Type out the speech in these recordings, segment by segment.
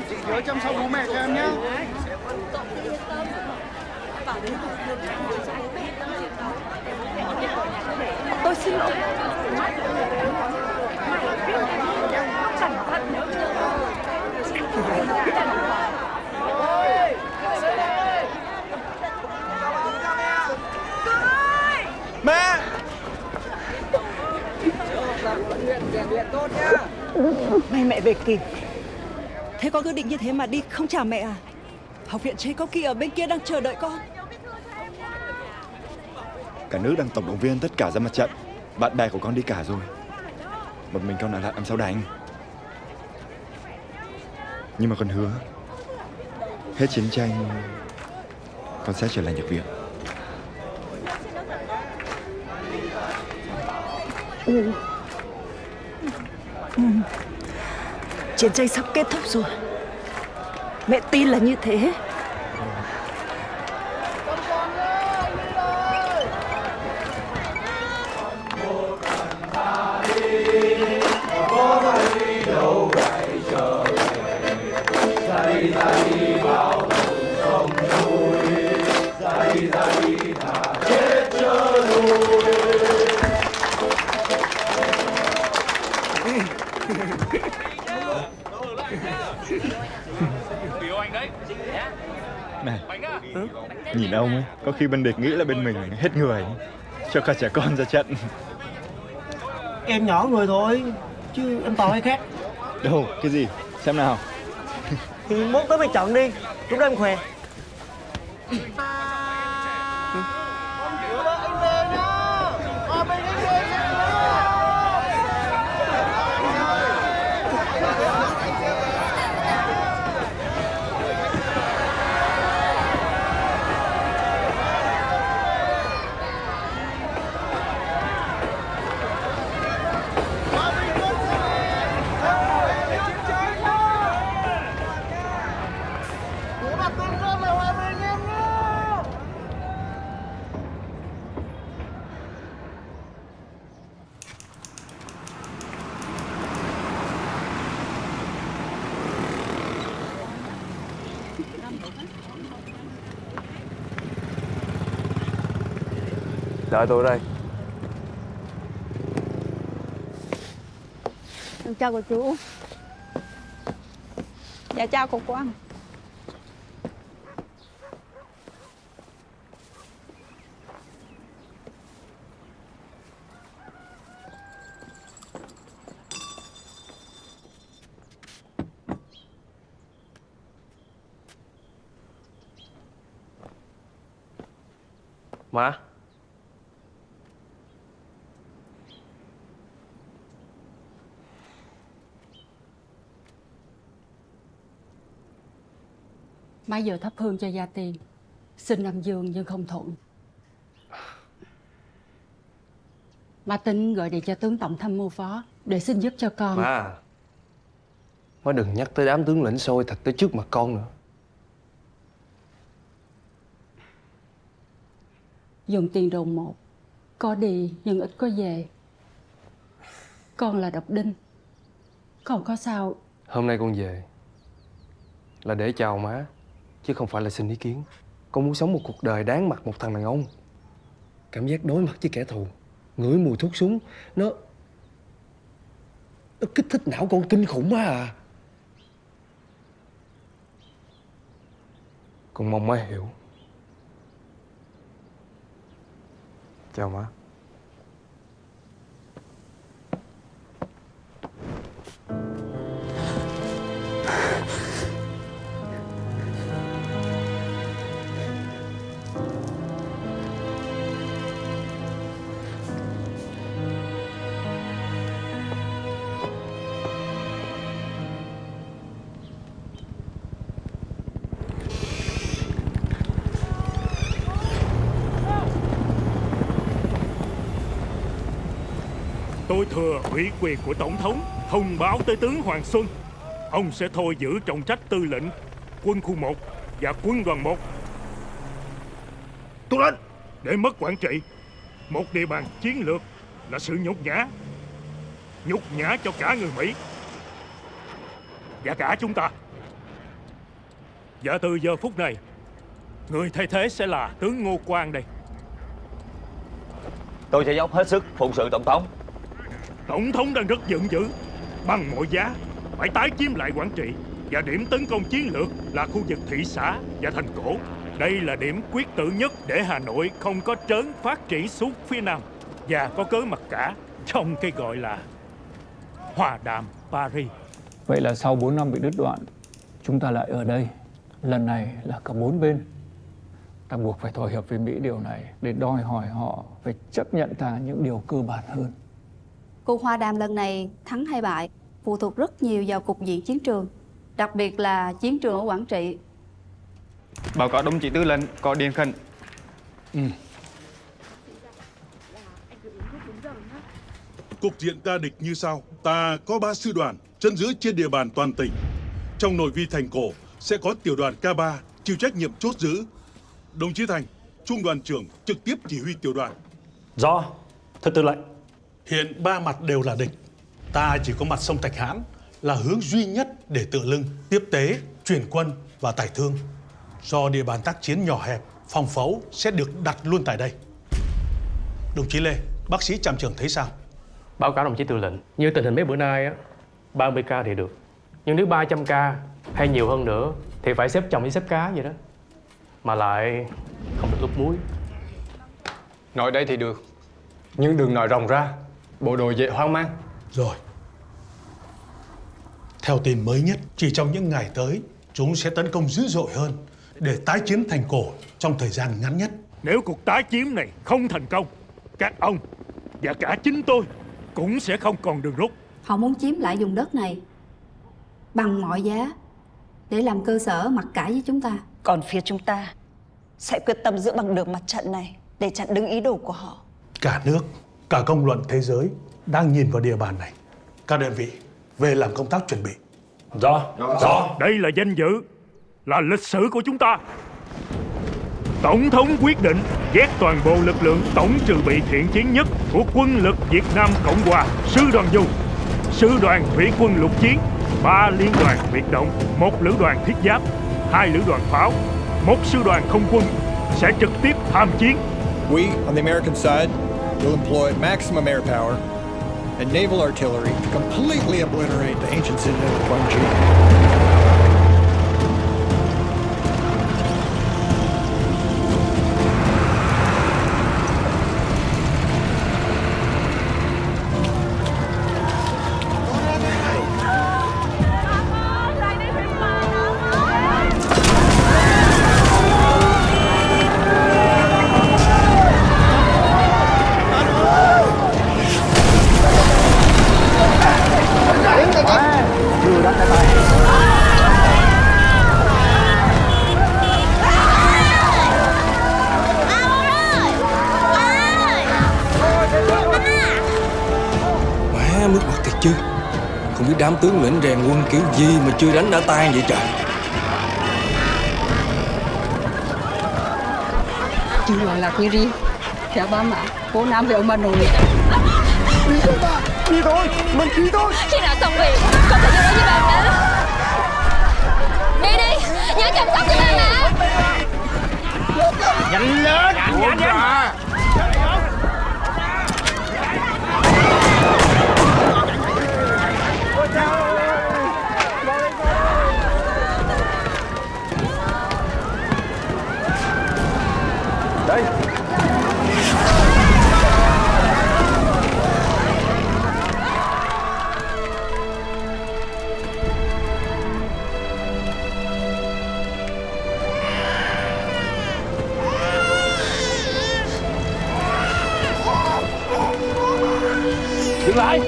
Chị nhớ chăm sóc bố mẹ cho em nhé. Tôi xin lỗi. Mẹ! May mẹ về kịp. Thế con cứ định như thế mà đi không chào mẹ à? Học viện Tchaikovsky ở bên kia đang chờ đợi con. Cả nước đang tổng động viên tất cả ra mặt trận. Bạn bè của con đi cả rồi. Một mình con ở lại làm sao đành. Nhưng mà con hứa, hết chiến tranh con sẽ trở lại nhập viện. Chiến tranh sắp kết thúc rồi. Mẹ tin là như thế. Này, nhìn ông ấy, có khi bên địch nghĩ là bên mình hết người, cho cả trẻ con ra trận. Em nhỏ người thôi, chứ em to hay khác. Đâu, cái gì? Xem nào. Thì mốt tới mày chọn đi, lúc đó em khỏe. Đợi tôi đây. Chào cô chú. Dạ chào cô Quang. Má. Má giờ thắp hương cho gia tiên, xin âm dương nhưng không thuận. Má tính gọi điện cho tướng tổng tham mưu phó để xin giúp cho con. Má đừng nhắc tới đám tướng lĩnh sôi thịt tới trước mặt con nữa. Dùng tiền đầu một, có đi nhưng ít có về. Con là độc đinh, con có sao. Hôm nay con về là để chào má, chứ không phải là xin ý kiến. Con muốn sống một cuộc đời đáng mặt một thằng đàn ông. Cảm giác đối mặt với kẻ thù, ngửi mùi thuốc súng, nó kích thích não con kinh khủng quá à. Con mong má hiểu. Chào má. Tôi thừa ủy quyền của Tổng thống thông báo tới tướng Hoàng Xuân. Ông sẽ thôi giữ trọng trách tư lệnh quân khu 1 và quân đoàn 1. Tôi lên để mất quản trị một địa bàn chiến lược là sự nhục nhã cho cả người Mỹ và cả chúng ta. Và từ giờ phút này, người thay thế sẽ là tướng Ngô Quang đây. Tôi sẽ dốc hết sức phụng sự tổng thống. Tổng thống đang rất giận dữ. Bằng mọi giá phải tái chiếm lại Quảng Trị. Và điểm tấn công chiến lược là khu vực thị xã và thành cổ. Đây là điểm quyết tử nhất để Hà Nội không có trớn phát triển xuống phía Nam. Và có cớ mặc cả trong cái gọi là hòa đàm Paris. Vậy là sau 4 năm bị đứt đoạn, chúng ta lại ở đây. Lần này là cả 4 bên ta buộc phải thỏa hiệp với Mỹ điều này để đòi hỏi họ phải chấp nhận ta những điều cơ bản hơn. Cuộc hòa đàm lần này thắng hay bại phụ thuộc rất nhiều vào cục diện chiến trường, đặc biệt là chiến trường ở Quảng Trị. Báo cáo đồng chí tư lệnh, có điện khẩn. Cục diện ta địch như sau. Ta có 3 sư đoàn chân giữ trên địa bàn toàn tỉnh. Trong nội vi thành cổ sẽ có tiểu đoàn K3 chịu trách nhiệm chốt giữ. Đồng chí Thành, trung đoàn trưởng trực tiếp chỉ huy tiểu đoàn. Rõ, thưa tư lệnh. Hiện 3 mặt đều là địch. Ta chỉ có mặt sông Thạch Hãn là hướng duy nhất để tựa lưng, tiếp tế, chuyển quân và tải thương. Do địa bàn tác chiến nhỏ hẹp, phòng phấu sẽ được đặt luôn tại đây. Đồng chí Lê, bác sĩ trạm trưởng thấy sao? Báo cáo đồng chí tư lệnh, như tình hình mấy bữa nay á, 30 ca thì được. Nhưng nếu 300 ca hay nhiều hơn nữa thì phải xếp chồng với xếp cá vậy đó. Mà lại không được ướp muối. Nói đây thì được, nhưng đừng nói ròng ra, bộ đội dễ hoang mang. Rồi. Theo tin mới nhất, chỉ trong những ngày tới, chúng sẽ tấn công dữ dội hơn để tái chiếm thành cổ trong thời gian ngắn nhất. Nếu cuộc tái chiếm này không thành công, các ông và cả chính tôi cũng sẽ không còn đường rút. Họ muốn chiếm lại vùng đất này bằng mọi giá để làm cơ sở mặc cả với chúng ta. Còn phía chúng ta sẽ quyết tâm giữ bằng được mặt trận này để chặn đứng ý đồ của họ. Cả nước, cả công luận thế giới đang nhìn vào địa bàn này. Các đơn vị về làm công tác chuẩn bị. Rõ. Đây là danh dự, là lịch sử của chúng ta. Tổng thống quyết định ghét toàn bộ lực lượng tổng trừ bị thiện chiến nhất của quân lực Việt Nam Cộng Hòa, sư đoàn Du, sư đoàn thủy quân lục chiến, 3 liên đoàn biệt động, 1 lữ đoàn thiết giáp, 2 lữ đoàn pháo, 1 sư đoàn không quân sẽ trực tiếp tham chiến. We, on the American side, will employ maximum air power and naval artillery to completely obliterate the ancient citadel of Quang Tri. Nước mặt thiệt chứ. Không biết đám tướng lĩnh rèn quân kiểu gì mà chưa đánh đã tan vậy trời. Chưa loạn lạc như riêng. Theo ba mẹ, cô Nam về ông bà nội. Đi thôi, mình đi thôi. Khi nào xong việc, con phải vô đó với ba mẹ. Đi đi, nhớ chăm sóc cho ba mẹ. Nhanh lên. Nhanh. Đây. Dừng lại.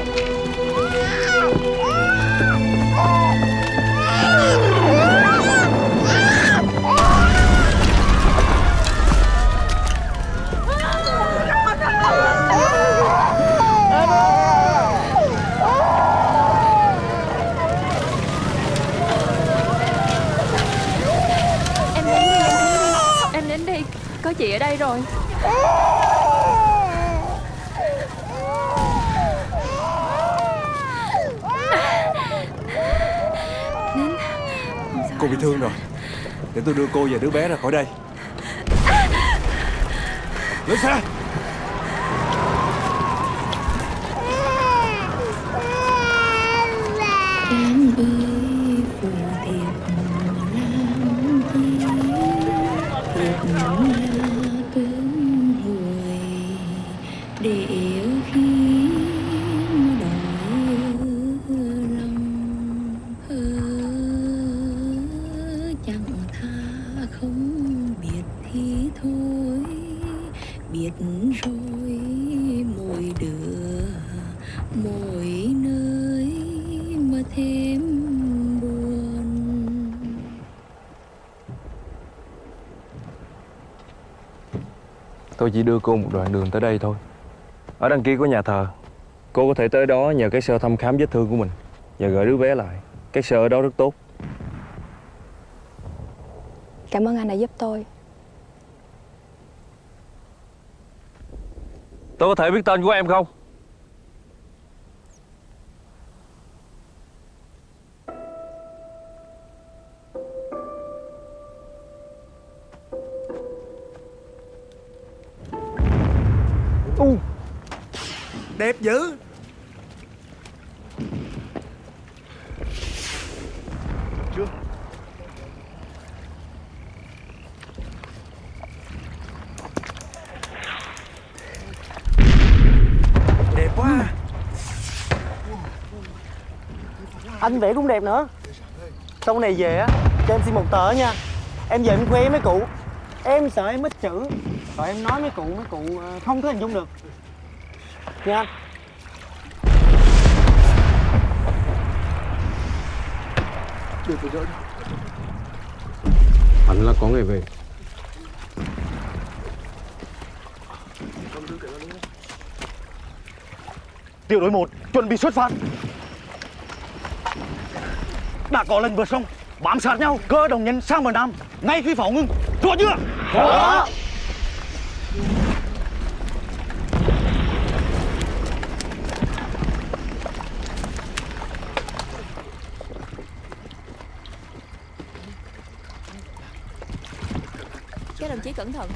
Em đến đi, có chị ở đây rồi. Cô bị thương rồi. Để tôi đưa cô và đứa bé ra khỏi đây. Lên xe. Em ơi phù thiệp làm chi, thiệp là cơn hồi để khi đòi lòng chẳng tha không biết thì thôi, biết rồi mỗi đứa mỗi nơi mà thêm buồn. Tôi chỉ đưa cô một đoạn đường tới đây thôi. Ở đằng kia có nhà thờ. Cô có thể tới đó nhờ cái sơ thăm khám vết thương của mình và gửi đứa bé lại. Cái sơ ở đó rất tốt. Cảm ơn anh đã giúp tôi. Tôi có thể biết tên của em không? Đẹp dữ. Chưa. Đẹp quá. Anh vẽ cũng đẹp nữa. Sau này về á, cho em xin một tờ nha. Em về em khoe mấy cụ. Em sợ em ít chữ, rồi em nói mấy cụ không có hình dung được. Nha anh. Đưa tôi đỡ. Hắn là có người về. Tiểu đội 1 chuẩn bị xuất phát. Đã có lần vượt sông, bám sát nhau, cơ đồng nhân sang bờ Nam, ngay khi pháo ngưng. Rõ chưa? Rõ. Các đồng chí cẩn thận.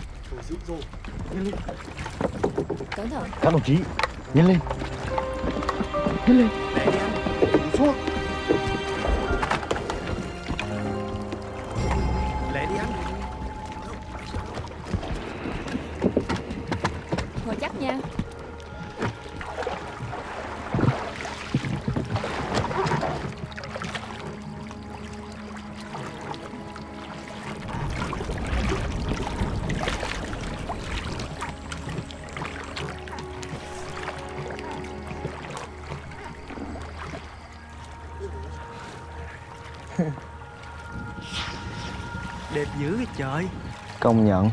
Cẩn thận. Các đồng chí, nhanh lên. Nhanh lên. Để đi anh. Xuống. Lẹ đi anh. Ngồi chắc nha. Đẹp dữ cái trời. Công nhận.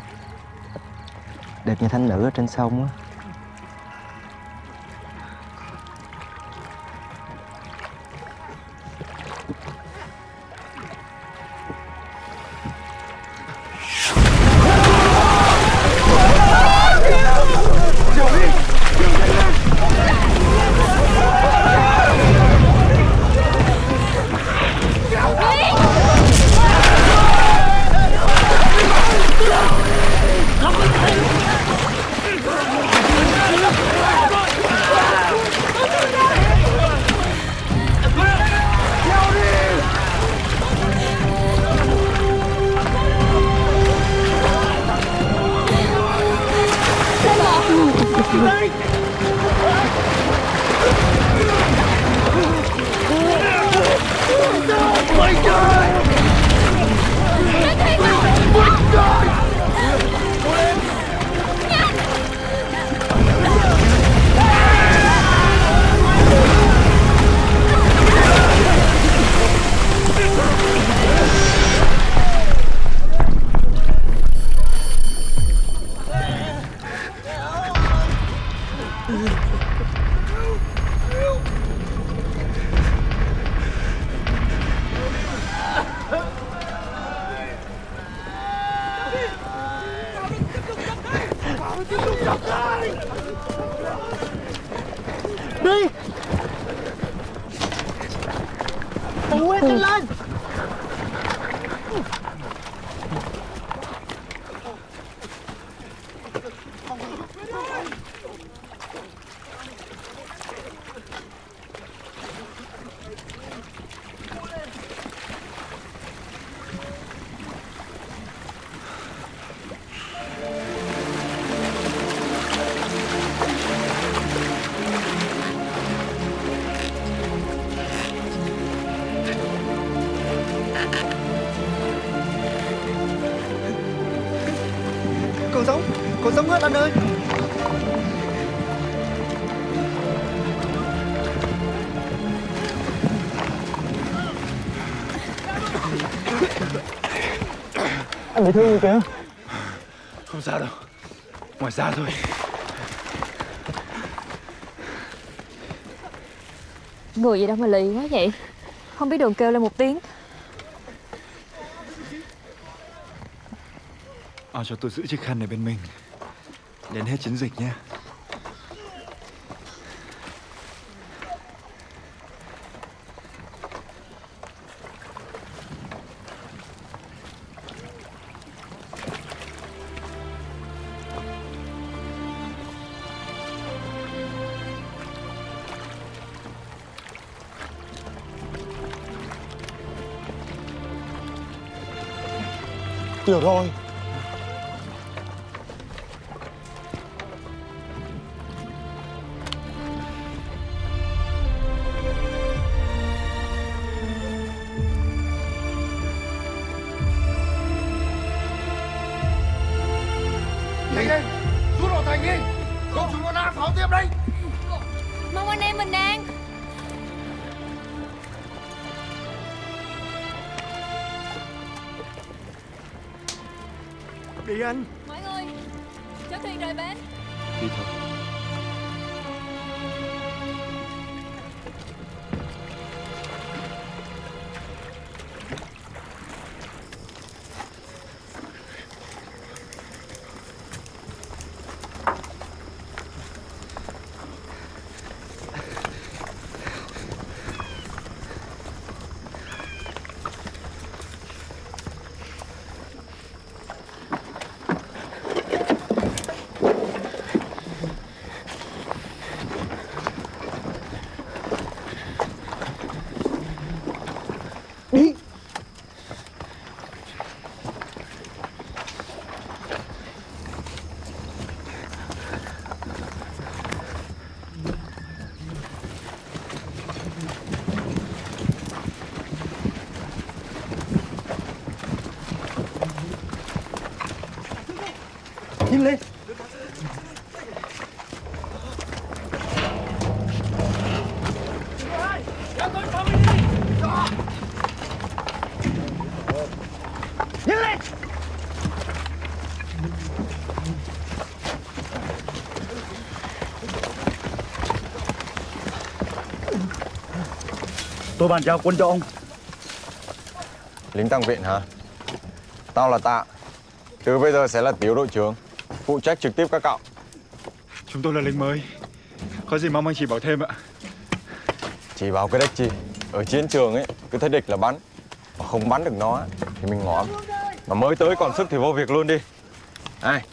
Đẹp như thánh nữ ở trên sông á. Đi. Tụi em nhanh lên. còn sống hết anh ơi. Anh bị thương rồi kìa. Không sao đâu, ngoài da thôi. Người gì đâu mà lì quá vậy. Không biết đường kêu lên một tiếng. Cho tôi giữ chiếc khăn này bên mình đến hết chiến dịch nhé. Được rồi. Nhanh lên, rút vào thành đi. Không chúng nó đang pháo tiếp đây. Mong anh em mình đang. Đi anh. Mọi người, chở thuyền rời bến. Đi thôi. Đi. Nhìn lên. Nhìn lên. Tôi bàn giao quân cho ông. Lính tăng viện hả? Tao là Tạ. Từ bây giờ sẽ là Tiếu đội trưởng, phụ trách trực tiếp các cậu. Chúng tôi là lính mới. Có gì mong anh chỉ bảo thêm ạ. Chỉ bảo cái đếch chi. Ở chiến trường ấy, cứ thấy địch là bắn. Mà không bắn được nó thì mình ngõm. Mà mới tới còn sức thì vô việc luôn đi. Này,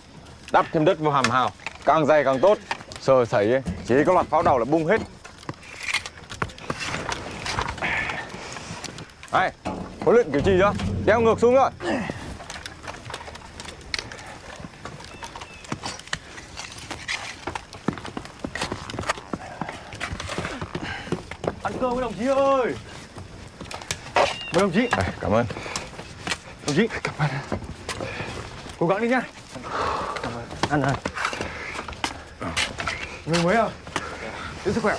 đắp thêm đất vào hàm hào. Càng dày càng tốt. Sờ sẩy ấy, chỉ có loạt pháo đầu là bung hết. Này, huấn luyện kiểu gì đó, đeo ngược xuống rồi. Ăn cơm với đồng chí ơi. Mời đồng chí. Cảm ơn. Đồng chí. Cảm ơn. Cố gắng đi nha. Cảm ơn. Ăn ơi. Người mới à? Giữ sức khỏe.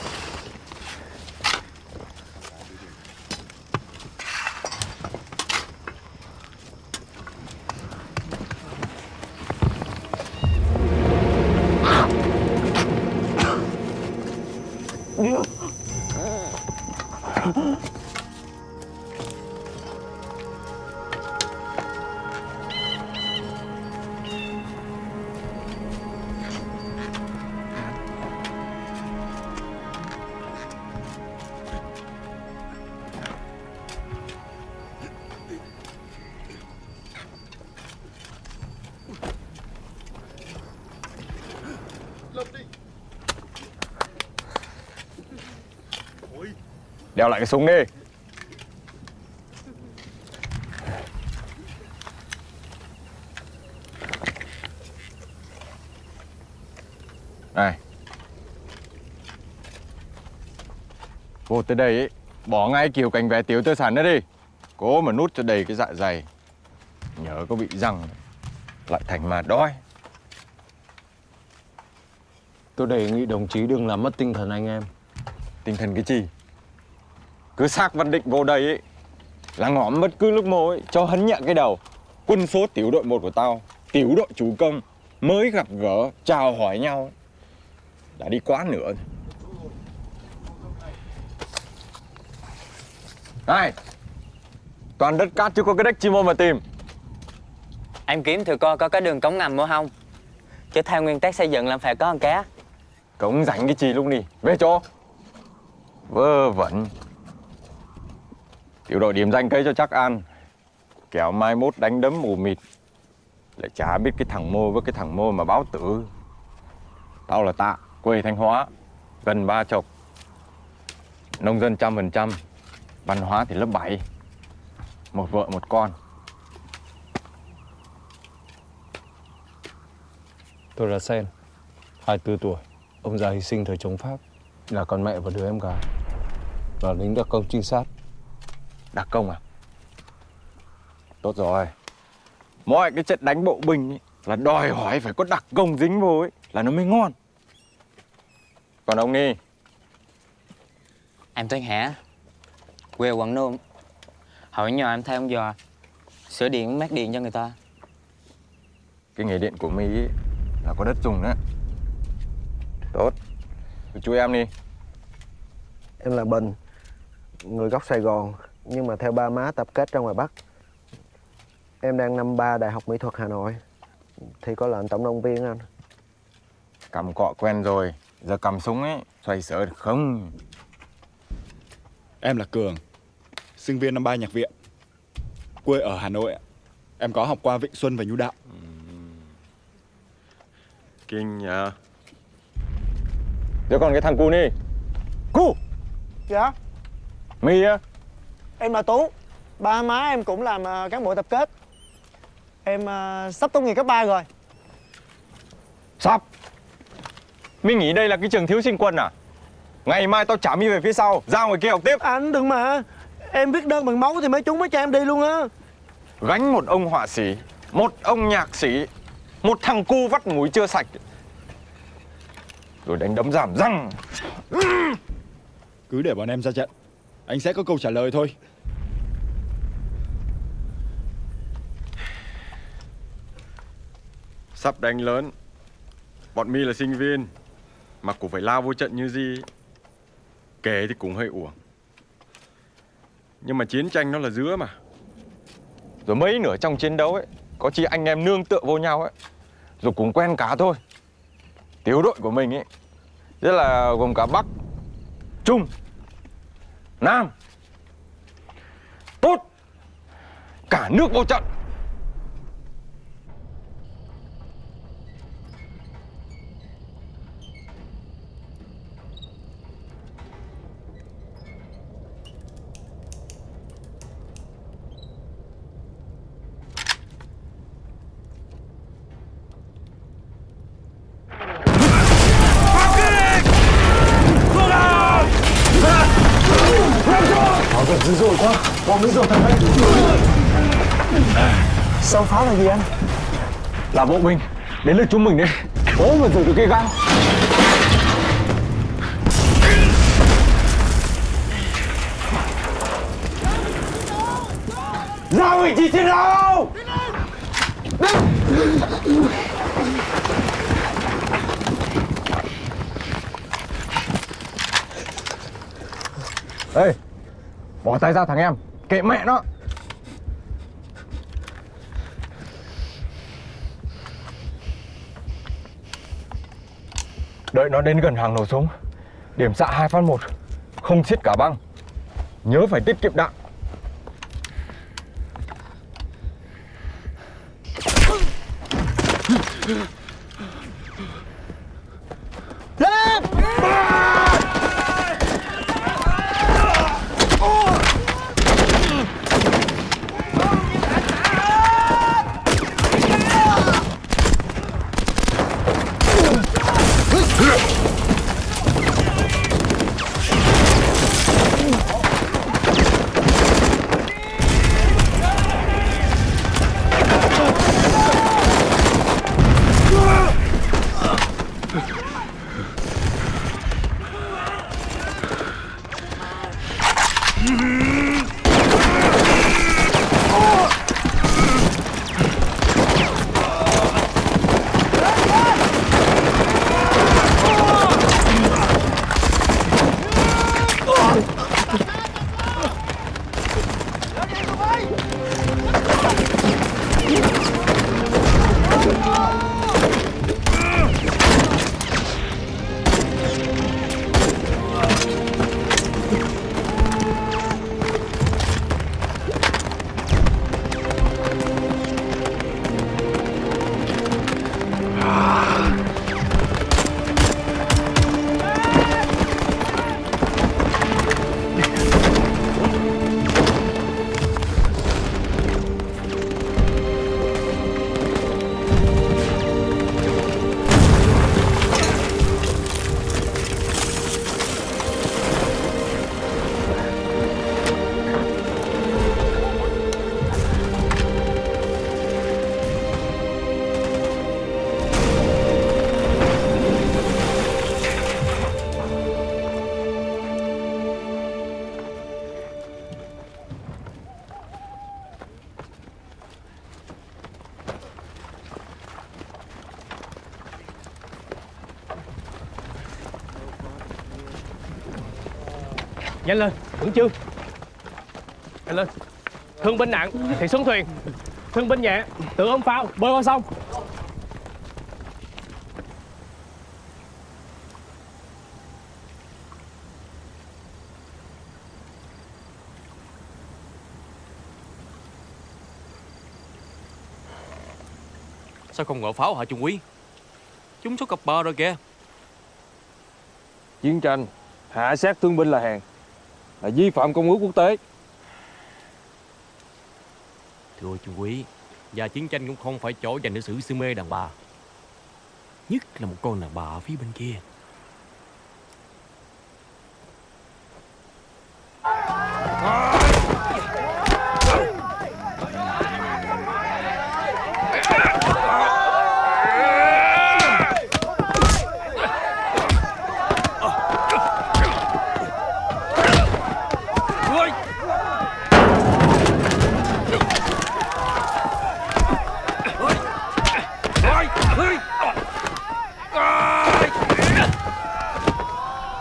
Đeo lại cái súng đi. Này, vô tới đây ấy, bỏ ngay kiểu cành vé Tiếu tư sản nữa đi. Cố mà nút cho đầy cái dạ dày. Nhớ có bị răng lại thành mà đói. Tôi đề nghị đồng chí đừng làm mất tinh thần anh em. Tinh thần cái gì? Cứ xác Văn Định vô đây ấy là ngõm bất cứ lúc mô ấy cho hấn nhẹ cái đầu. Quân số tiểu đội 1 của tao, tiểu đội chủ công mới gặp gỡ chào hỏi nhau đã đi quá nửa. Này, toàn đất cát chứ có cái đếch chi mô mà tìm. Em kiếm thử coi có cái đường cống ngầm mua không, chứ theo nguyên tắc xây dựng là phải có con cá. Cống rảnh cái gì lúc này, về chỗ. Vơ vẩn. Tiểu đội điểm danh cây cho chắc ăn, kéo mai mốt đánh đấm mù mịt lại chả biết cái thằng Mô với cái thằng Mô mà báo tử. Tao là Tạ, quê Thanh Hóa, gần 30, nông dân 100%, văn hóa thì lớp 7, một vợ một con. Tôi là Sen, 24 tuổi, ông già hy sinh thời chống Pháp, là con mẹ và đứa em gái, là lính đặc công trinh sát. Đặc công à? Tốt rồi. Mọi cái trận đánh bộ binh ấy, là đòi hỏi phải có đặc công dính vô ấy, là nó mới ngon. Còn ông đi? Em tên Hả, quê Quảng Nôm. Hỏi nhờ em thay ông dò sửa điện mát điện cho người ta. Cái nghề điện của Mỹ ấy, là có đất dùng đó. Tốt. Chú em đi. Em là Bình, người gốc Sài Gòn, nhưng mà theo ba má tập kết ra ngoài Bắc. Em đang năm 3 Đại học Mỹ thuật Hà Nội, thì có lệnh tổng động viên anh. Cầm cọ quen rồi, giờ cầm súng ấy, xoay sở được không? Em là Cường, sinh viên năm 3 nhạc viện, quê ở Hà Nội. Em có học qua Vịnh Xuân và Nhu Đạo. Kinh nhờ. Rồi còn cái thằng Cu đi. Cu! Dạ? Mi á? Em là Tú, ba má em cũng làm cán bộ tập kết. Em sắp tốt nghiệp cấp 3 rồi. Sắp? Mi nghĩ đây là cái trường thiếu sinh quân à? Ngày mai tao trả Mi về phía sau, ra ngoài kia học tiếp. Anh đừng mà, em viết đơn bằng máu thì mấy chúng mới cho em đi luôn á. Gánh một ông họa sĩ, một ông nhạc sĩ, một thằng Cu vắt mũi chưa sạch, rồi đánh đấm giảm răng. Cứ để bọn em ra trận, anh sẽ có câu trả lời thôi. Sắp đánh lớn, bọn Mi là sinh viên mà cũng phải lao vô trận như gì. Kể thì cũng hơi uổng, nhưng mà chiến tranh nó là dứa mà. Rồi mấy nửa trong chiến đấu ấy, có chi anh em nương tựa vô nhau ấy, rồi cũng quen cả thôi. Tiểu đội của mình ấy, rất là gồm cả Bắc, Trung, Nam. Tốt, cả nước vô trận. Họ gần dữ dội quá, bọn Mỹ rồi thằng ấy. Sao pháo là gì anh? Là bộ binh, đến lượt chúng mình đi. Cố mà giữ được cái gao. Ra vị trí chiến đấu. Ê, bỏ tay ra thằng em, kệ mẹ nó. Đợi nó đến gần hàng nổ súng, điểm xạ 2 phát 1, không xiết cả băng. Nhớ phải tiết kiệm đạn. Lên! Nhanh lên, tưởng chưa? Nhanh lên. Thương binh nặng thì xuống thuyền, thương binh nhẹ tự ôm phao bơi qua sông. Sao không gọi pháo hả Trung úy? Chúng sắp cập bờ rồi kìa. Chiến tranh hạ sát thương binh là hèn, là vi phạm công ước quốc tế. Thưa Trung úy, và chiến tranh cũng không phải chỗ dành để xử si mê đàn bà, nhất là một con đàn bà ở phía bên kia.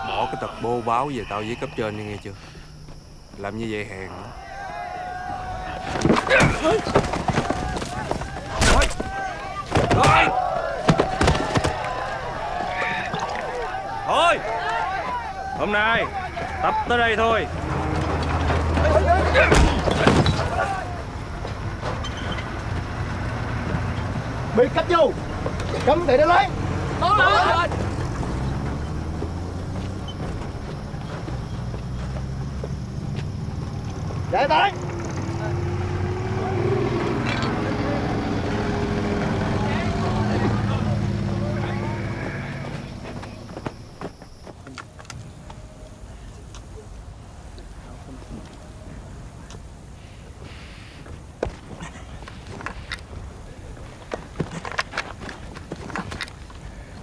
Bỏ cái tật bô báo về tao với cấp trên đi nghe chưa? Làm như vậy hèn lắm. Thôi, hôm nay tập tới đây thôi. Bị cách vô, cấm để đến lấy. Để tới.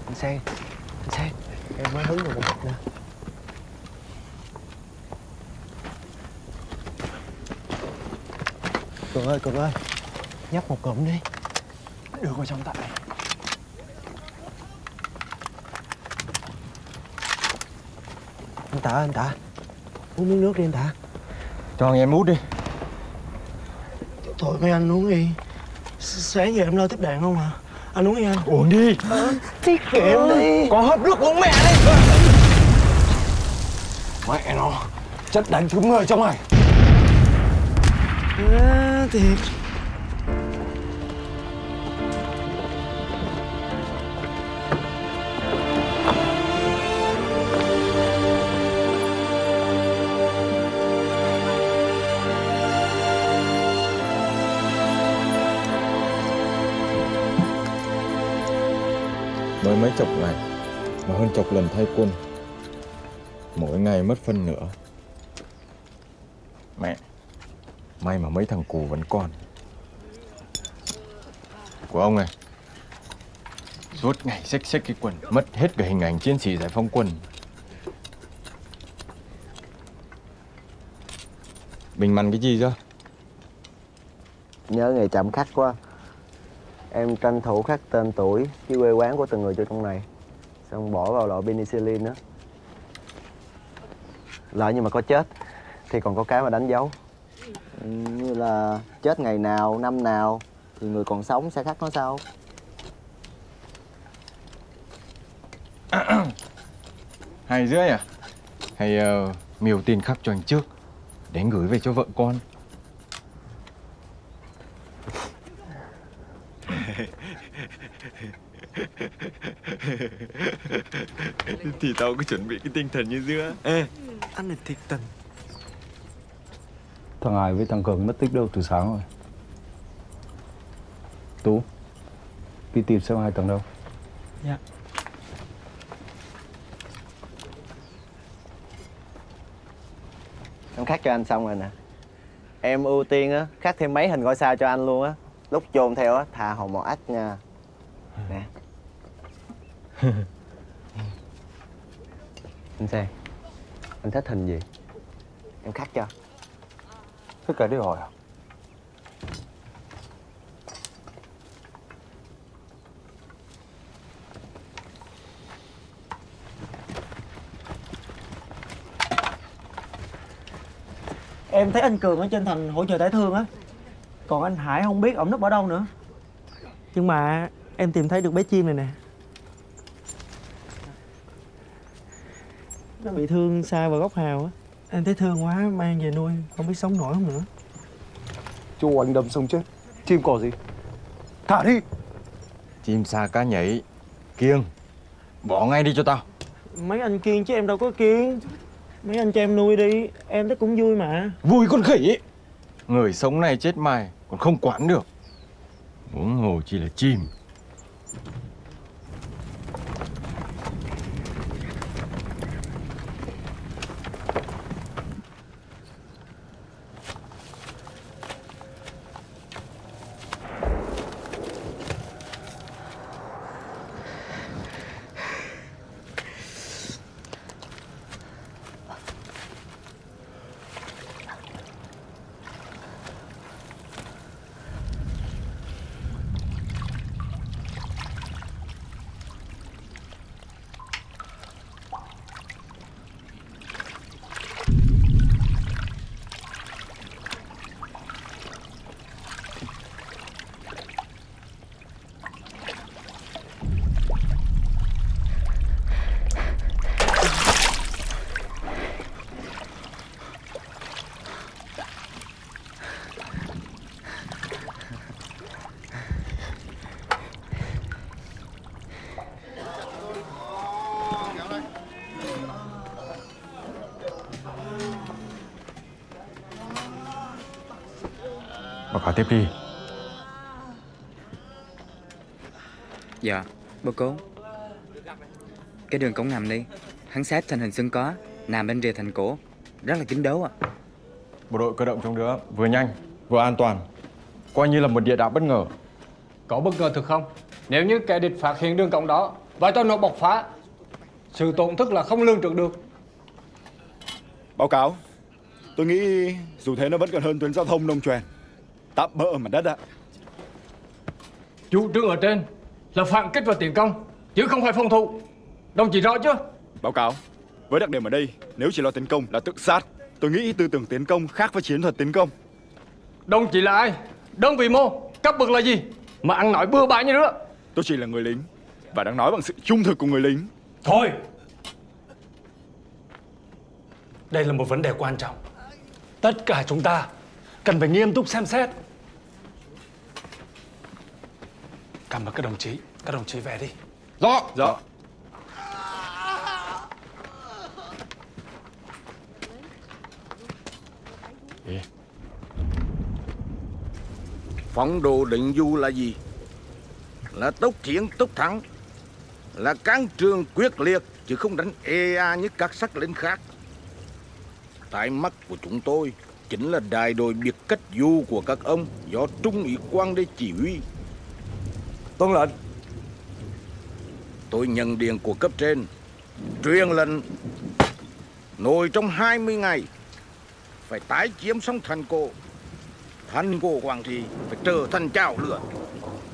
Anh Sang, em mới hứng được một bịch nè. Cường ơi, nhấp một cụm đi. Đưa vào trong tay. Anh Tạ, uống miếng nước đi anh Tạ. Cho anh em út đi. Thôi mấy anh uống đi. Sáng giờ em lo tiếp đạn không à? Anh uống đi anh. Uống đi. Tiết kiệm đi. Có hấp nước uống mẹ đi. Mẹ nó, chất đánh trúng người trong này. Thiệt. Mới mấy chục ngày mà hơn chục lần thay quân, mỗi ngày mất phân nửa. Mẹ, may mà mấy thằng cù vẫn còn. Của ông này, suốt ngày xách cái quần, mất hết cái hình ảnh chiến sĩ giải phóng quân. Bình mằn cái gì chưa? Nhớ ngày chậm khắc quá. Em tranh thủ khắc tên tuổi với quê quán của từng người vô trong này, xong bỏ vào lọ penicillin đó. Lỡ nhưng mà có chết thì còn có cái mà đánh dấu. Như là chết ngày nào, năm nào thì người còn sống sẽ khắc nó sau. Hay dưới à? Hay miêu tin khắc cho anh trước để anh gửi về cho vợ con. Thì tao cứ chuẩn bị cái tinh thần như dưa. Ê, Anh này thiệt tình. Thằng Hải với thằng Cường mất tích đâu từ sáng rồi. Tú, đi tìm xem hai thằng đâu. Dạ. Em khắc cho anh xong rồi nè. Em ưu tiên á khắc thêm mấy hình ngôi sao cho anh luôn á. Lúc chôn theo á thà hồng màu ếch nha. Nè. Anh Sang, anh thích hình gì em khắc cho. Tất cả đều hỏi à? Em thấy anh Cường ở trên thành hỗ trợ tải thương á. Còn anh Hải không biết ổng núp ở đâu nữa. Nhưng mà em tìm thấy được bé chim này nè. Nó bị thương xa vào gốc hào á. Em thấy thương quá, mang về nuôi không biết sống nổi không nữa. Chú anh đâm xong chết. Chim cỏ gì? Thả đi. Chim sa cá nhảy. Kiêng. Bỏ ngay đi cho tao. Mấy anh kiêng chứ em đâu có kiêng. Mấy anh cho em nuôi đi, em thấy cũng vui mà. Vui con khỉ. Người sống này chết mai còn không quản được. Huống hồ chỉ là chim. Báo cáo tiếp đi. Dạ, báo cáo. Cái đường cổng ngầm đi, hắn xếp thành hình xương có, nằm bên rìa thành cổ, rất là kín đáo ạ. Bộ đội cơ động trong nữa, vừa nhanh, vừa an toàn. Coi như là một địa đạo bất ngờ. Có bất ngờ thực không? Nếu như kẻ địch phát hiện đường cổng đó và cho nó bộc phá, sự tổn thất là không lường trước được. Báo cáo. Tôi nghĩ dù thế nó vẫn còn hơn tuyến giao thông nông truyền. Tạm bỡ ở mặt đất ạ. Chủ trương ở trên là phản kích và tiến công, chứ không phải phòng thủ. Đồng chí rõ chưa? Báo cáo. Với đặc điểm ở đây, nếu chỉ lo tấn công là tự sát, tôi nghĩ tư tưởng tiến công khác với chiến thuật tiến công. Đồng chí là ai? Đơn vị mô, cấp bậc là gì? Mà ăn nói bừa bãi như nữa. Tôi chỉ là người lính và đang nói bằng sự trung thực của người lính. Thôi. Đây là một vấn đề quan trọng. Tất cả chúng ta cần phải nghiêm túc xem xét. Cảm ơn các đồng chí. Các đồng chí về đi. Rõ. Rõ. Phong độ định du là gì? Là tốc chiến tốc thắng, là cán trường quyết liệt chứ không đánh ea như các sắc lính khác. Tai mắt của chúng tôi chính là đại đội biệt cách du của các ông do Trung úy Quang Đê chỉ huy. Tuân lệnh. Tôi nhận điện của cấp trên, truyền lệnh nội trong 20 ngày phải tái chiếm xong thành cổ. Thành cổ Quảng Trị phải trở thành chảo lửa.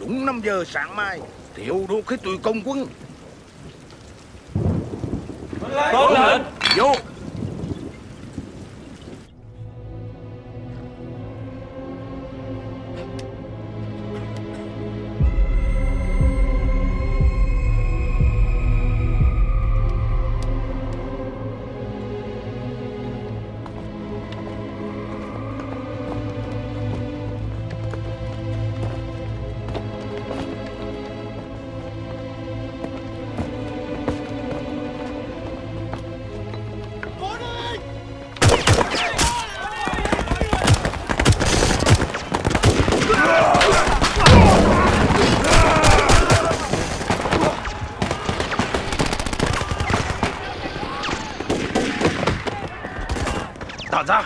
Đúng 5 giờ sáng mai thiếu đô khi tùy công quân. Tuân lệnh. Vô. Tản ra.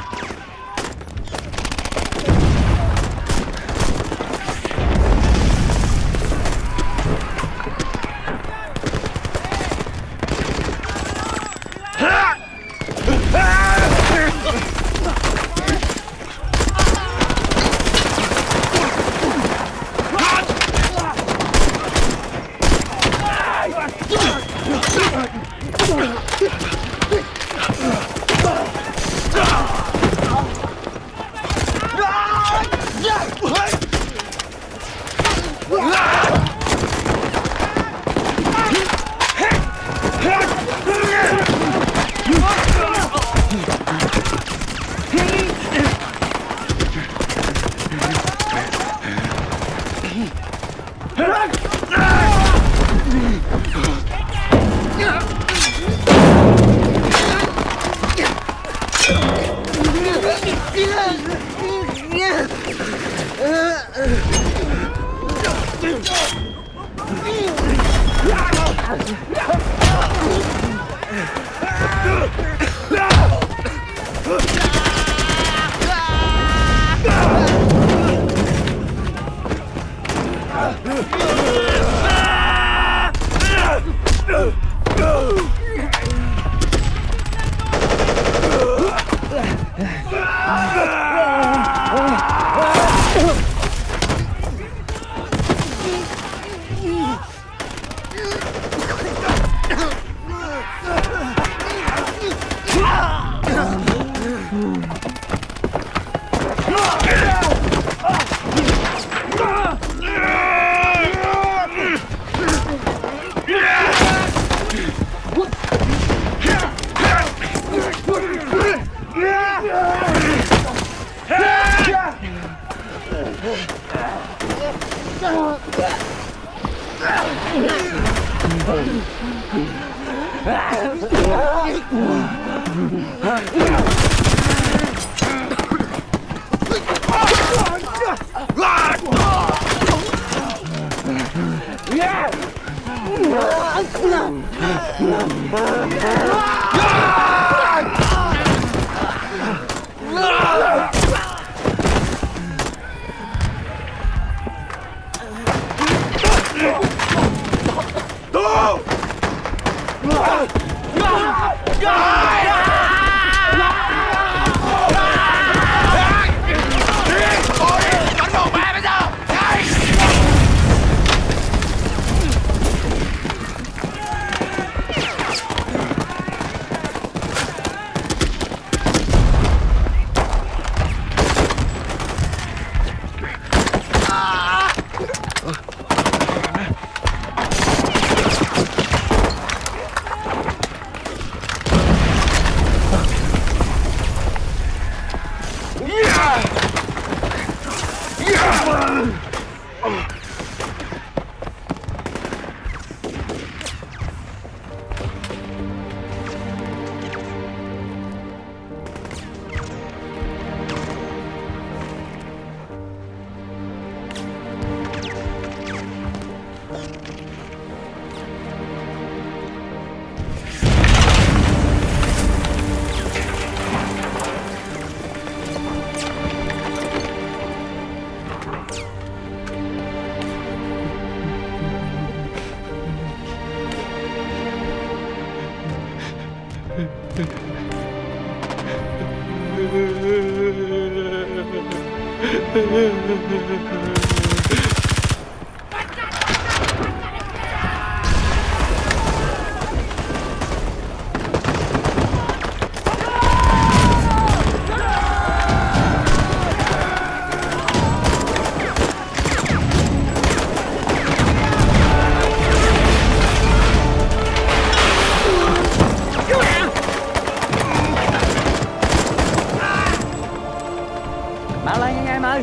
Mau lên nha em ơi.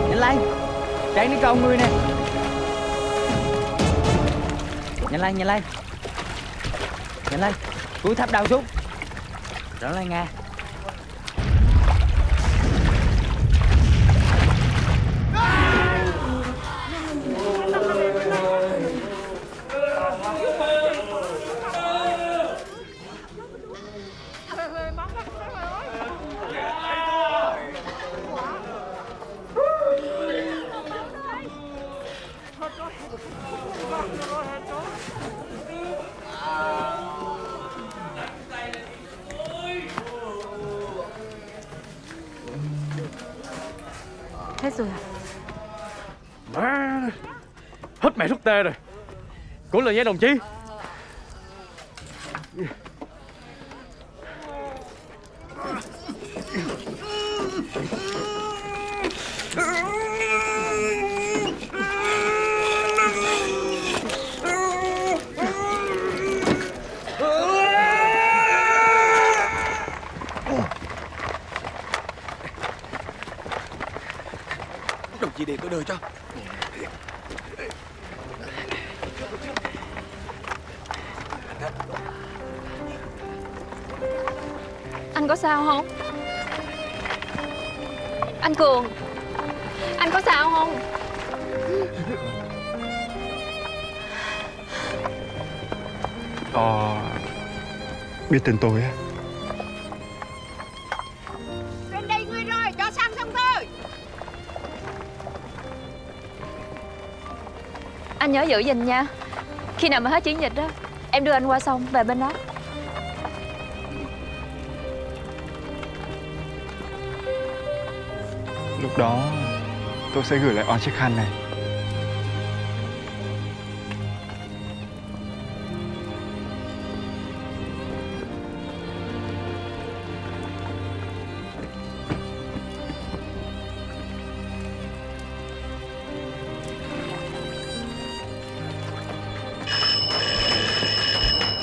Nhanh lên. Chạy đi cầu người nè. Nhanh lên, nhanh lên. Nhanh lên. Cúi thấp đầu xuống. Trở lên nha. Hết rồi à? Má, hết mẹ thuốc tê rồi. Cũng là nha đồng chí. Đồng chí để tôi đợi cho. Anh có sao không? Anh Cường, anh có sao không? Biết tên tôi á. Trên đây nguy rồi, cho xăng xong thôi. Anh nhớ giữ gìn nha. Khi nào mà hết chiến dịch đó, em đưa anh qua sông về bên đó. Lúc đó tôi sẽ gửi lại oan chiếc khăn này.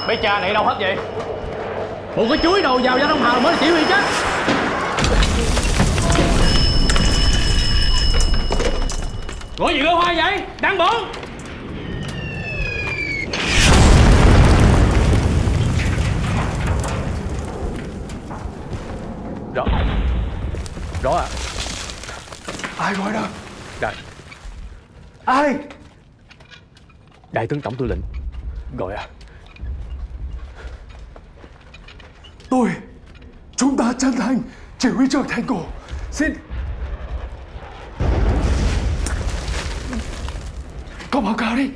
Mấy cha này đâu hết vậy? Bộ cái chuối đầu vào cho Đông Hào mới là chỉ huy chứ. Ngồi gì gỡ hoa vậy? Đang bổn. Rõ à? Ai gọi đó? Đại Ai? Đại tướng tổng tư lệnh gọi à? Chúng ta chân thành chỉ huy trưởng thành cổ. Xin. Có báo cáo đi.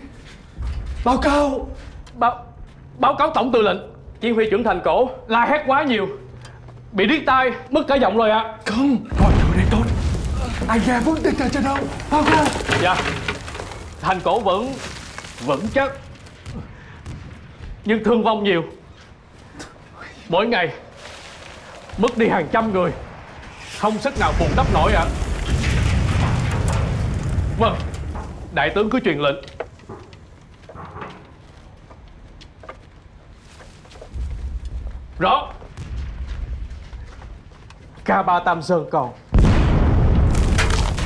Báo cáo. Báo cáo tổng tư lệnh, chỉ huy trưởng thành cổ la hét quá nhiều, bị điếc tai, mất cả giọng rồi ạ. Không, mọi thứ đây tốt. Anh nghe vững tinh thần trận đấu. Báo cáo. Dạ, thành cổ vững chắc, nhưng thương vong nhiều. Mỗi ngày mất đi hàng trăm người, không sức nào bù đắp nổi ạ. Vâng, đại tướng cứ truyền lệnh. Rõ. K3 Tam Sơn còn,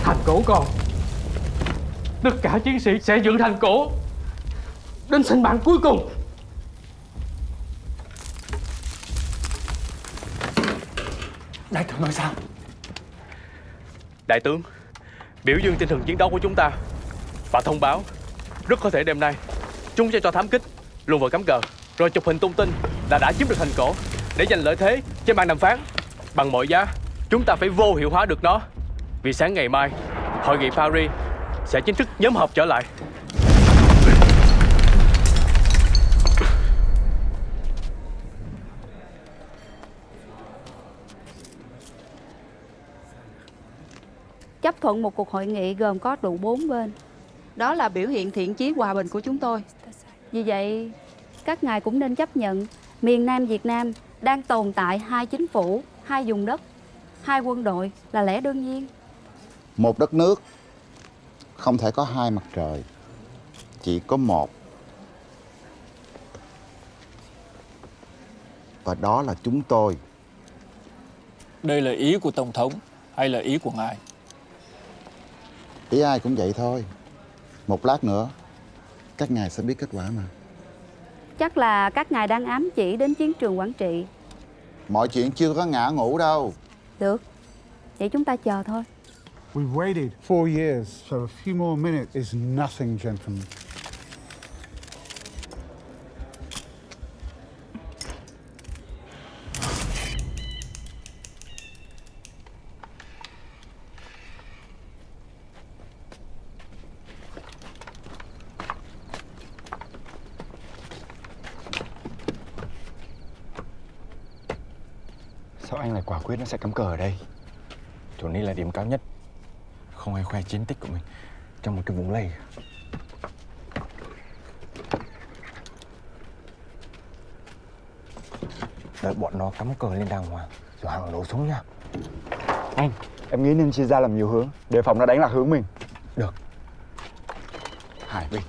thành cổ còn. Tất cả chiến sĩ sẽ giữ thành cổ đến sinh mạng cuối cùng. Đại tướng nói sao? Đại tướng biểu dương tinh thần chiến đấu của chúng ta và thông báo rất có thể đêm nay chúng sẽ cho thám kích luồn vào cắm cờ rồi chụp hình tung tin là đã chiếm được thành cổ để giành lợi thế trên bàn đàm phán. Bằng mọi giá chúng ta phải vô hiệu hóa được nó, vì sáng ngày mai hội nghị Paris sẽ chính thức nhóm họp trở lại. Chấp thuận một cuộc hội nghị gồm có đủ 4 bên. Đó là biểu hiện thiện chí hòa bình của chúng tôi. Vì vậy, các ngài cũng nên chấp nhận miền Nam Việt Nam đang tồn tại 2 chính phủ, 2 vùng đất, 2 quân đội là lẽ đương nhiên. Một đất nước không thể có 2 mặt trời, chỉ có một. Và đó là chúng tôi. Đây là ý của Tổng thống hay là ý của ngài? Ý ai cũng vậy thôi. Một lát nữa các ngài sẽ biết kết quả mà. Chắc là các ngài đang ám chỉ đến chiến trường Quảng Trị. Mọi chuyện chưa có ngã ngũ đâu. Được, vậy chúng ta chờ thôi. We've waited 4 years, so a few more minutes is nothing, gentlemen. Sao anh lại quả quyết nó sẽ cắm cờ ở đây? Chỗ này là điểm cao nhất. Không ai khoe chiến tích của mình trong một cái vùng lầy. Đợi bọn nó cắm cờ lên đàng hoàng rồi hàng nổ súng nha. Anh, em nghĩ nên chia ra làm nhiều hướng, đề phòng nó đánh lạc hướng mình. Được. Hải Vinh.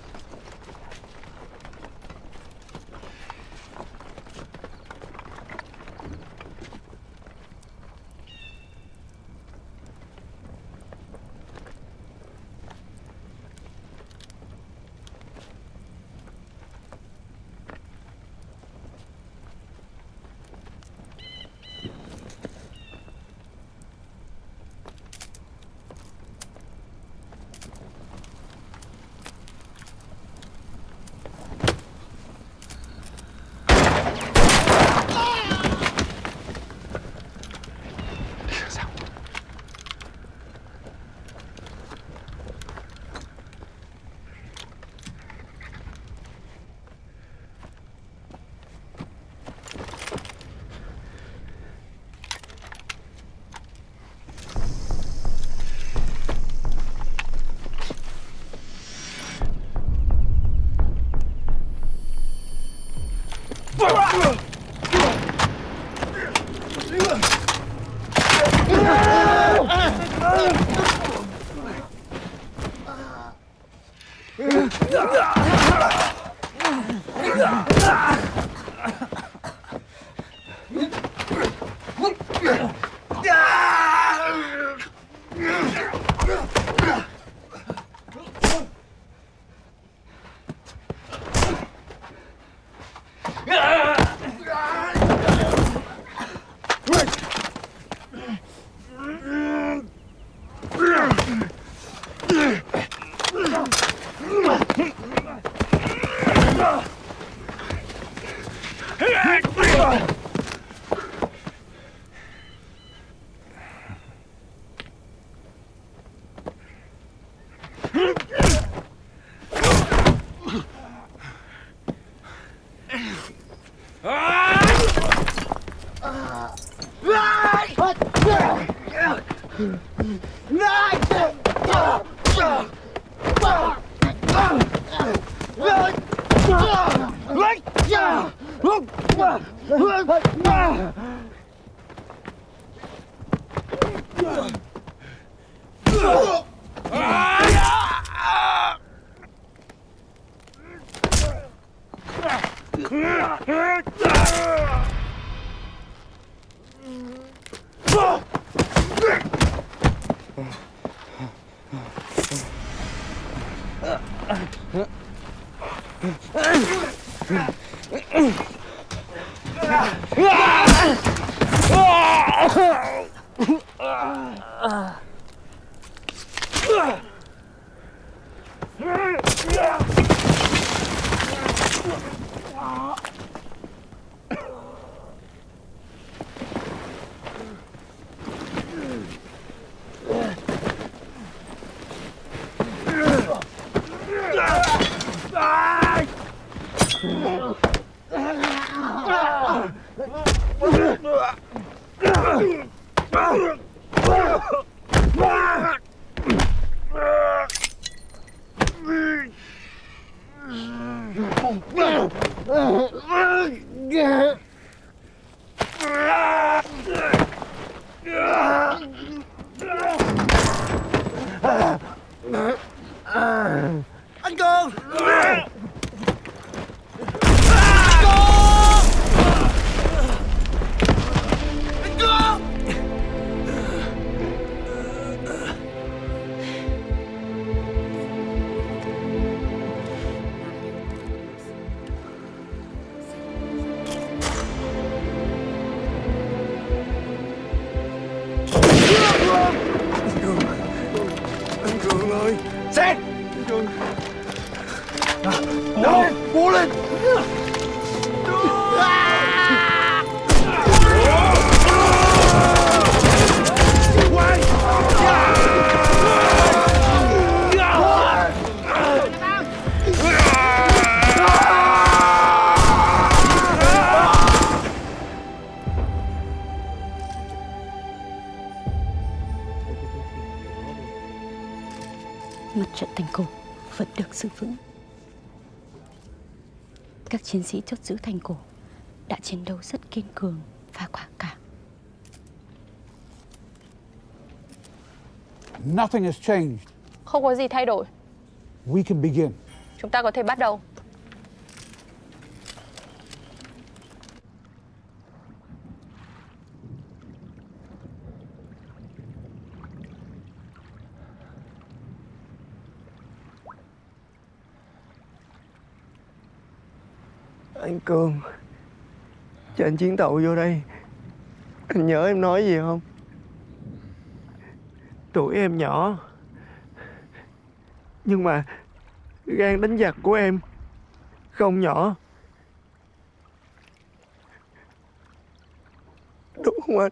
Anh Cường! Anh Cường ơi! Sen! Cường! Đâu? Cố lên! Mặt trận Thành Cổ vẫn được giữ vững. Các chiến sĩ chốt giữ thành cổ đã chiến đấu rất kiên cường và quả cảm. Nothing has changed. Không có gì thay đổi. We can begin. Chúng ta có thể bắt đầu. Anh Cường, cho anh chuyến tàu vô đây. Anh nhớ em nói gì không? Tuổi em nhỏ, nhưng mà gan đánh giặc của em không nhỏ. Đúng không anh?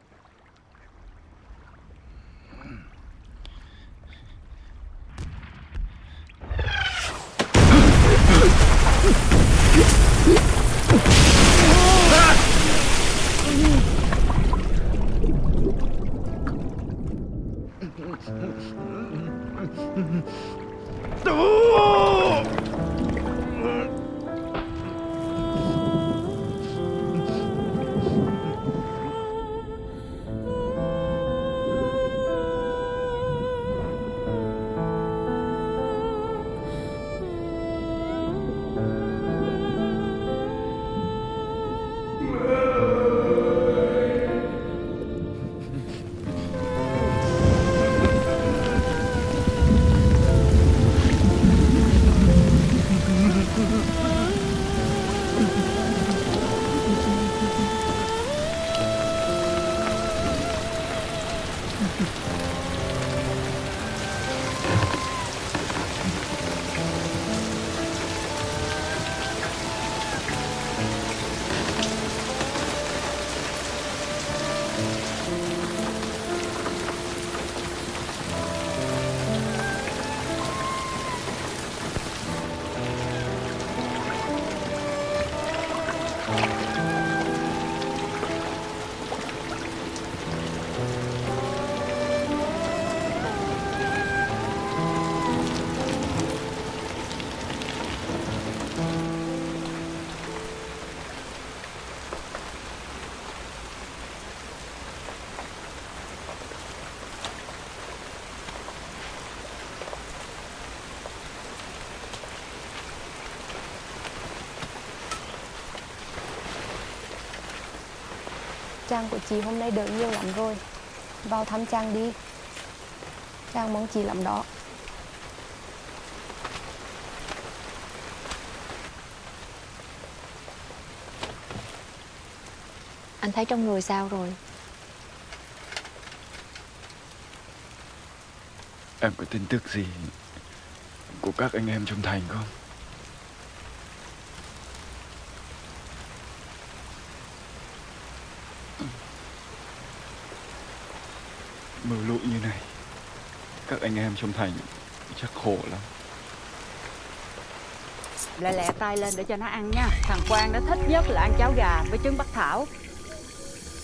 Trang của chị hôm nay đỡ nhiều lắm rồi. Vào thăm Trang đi. Trang mong chị lắm đó. Anh thấy trong người sao rồi? Em có tin tức gì của các anh em trong thành không? Mưa lụi như này, các anh em trong thành chắc khổ lắm. Lẹ lẹ tay lên để cho nó ăn nha. Thằng Quang nó thích nhất là ăn cháo gà với trứng bắc thảo.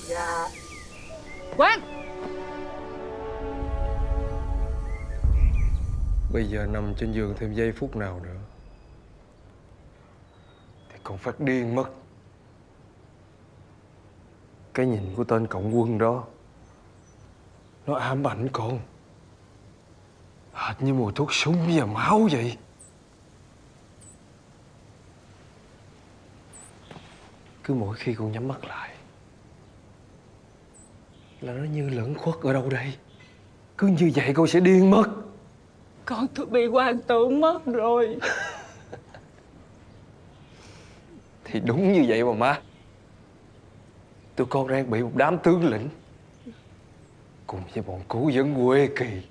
Dạ. Quang! Bây giờ nằm trên giường thêm giây phút nào nữa thì con phát điên mất. Cái nhìn của tên cộng quân đó nó ám ảnh con hệt như mùi thuốc súng và máu vậy. Cứ mỗi khi con nhắm mắt lại là nó như lẫn khuất ở đâu đây. Cứ như vậy con sẽ điên mất. Con tôi bị hoang tưởng mất rồi. Thì đúng như vậy mà má. Tụi con đang bị một đám tướng lĩnh cùng với bọn cố vấn Quê Kỳ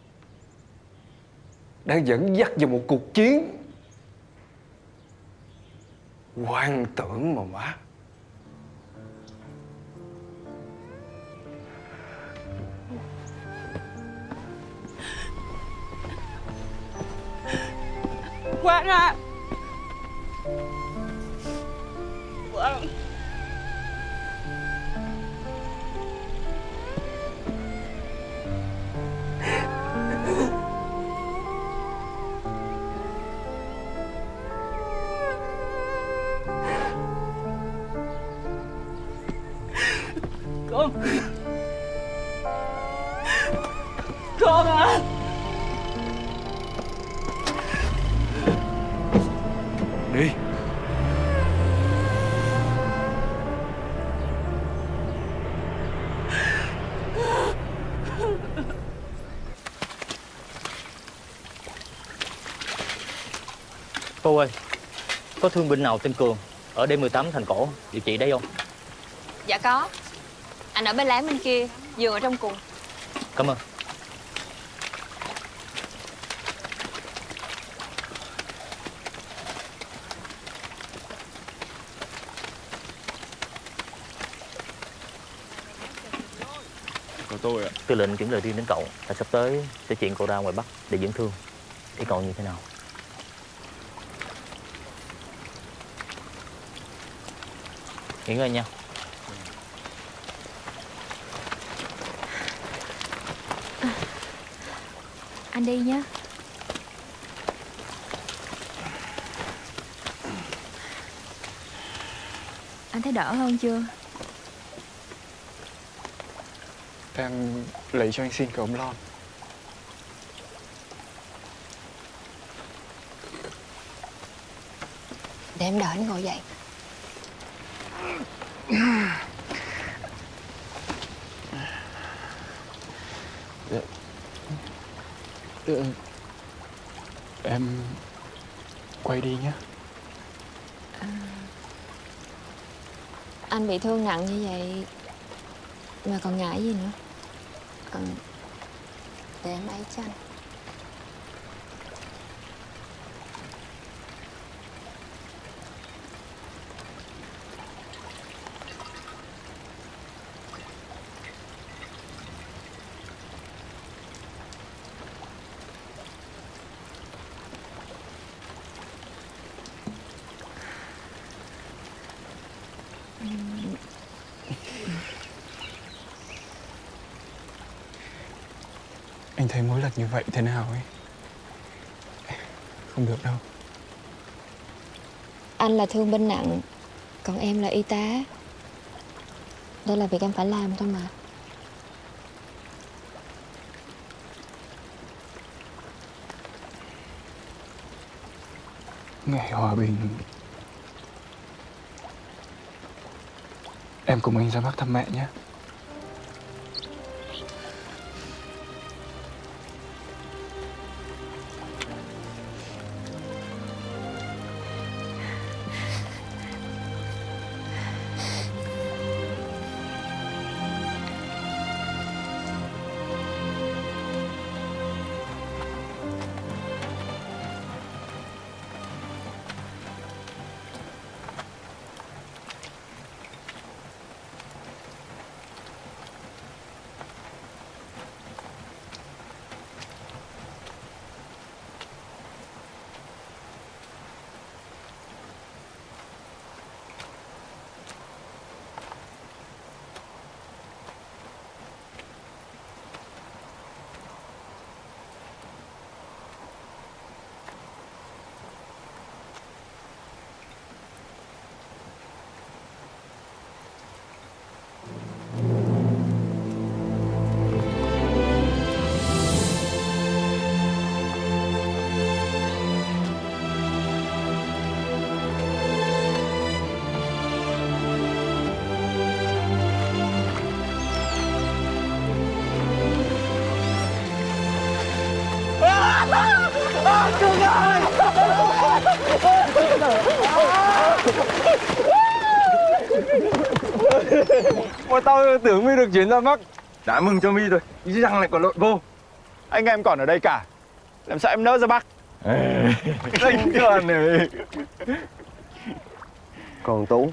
đang dẫn dắt vào một cuộc chiến hoang tưởng mà má. Quang à! Quang! Con à! Đi. Cô ơi, có thương binh nào tên Cường ở D18 thành cổ điều trị đây không? Dạ có. Anh ở bên láng bên kia, giường ở trong cùng. Cảm ơn. Có tôi ạ. Tư lệnh chuyển lời riêng đến cậu là sắp tới sẽ chuyển cậu ra ngoài Bắc để dưỡng thương. Ý cậu như thế nào? Nghỉ ngơi nha. Anh đi nhé. Anh thấy đỡ hơn chưa? Em lấy cho anh xin cái ống lon. Để em đỡ anh ngồi dậy. Em quay đi nhé. Anh bị thương nặng như vậy mà còn ngại gì nữa. Để em ấy cho anh. Anh thấy mỗi lần như vậy thế nào ấy? Không được đâu. Anh là thương binh nặng, còn em là y tá. Đây là việc em phải làm thôi mà. Ngày hòa bình em cùng anh ra Bắc thăm mẹ nhé. Mà tao tưởng mi được chuyển ra Bắc. Đã mừng cho mi rồi, chứ răng lại còn lộn vô. Anh em còn ở đây cả, làm sao em nỡ ra Bắc? Anh còn này. Còn Tú,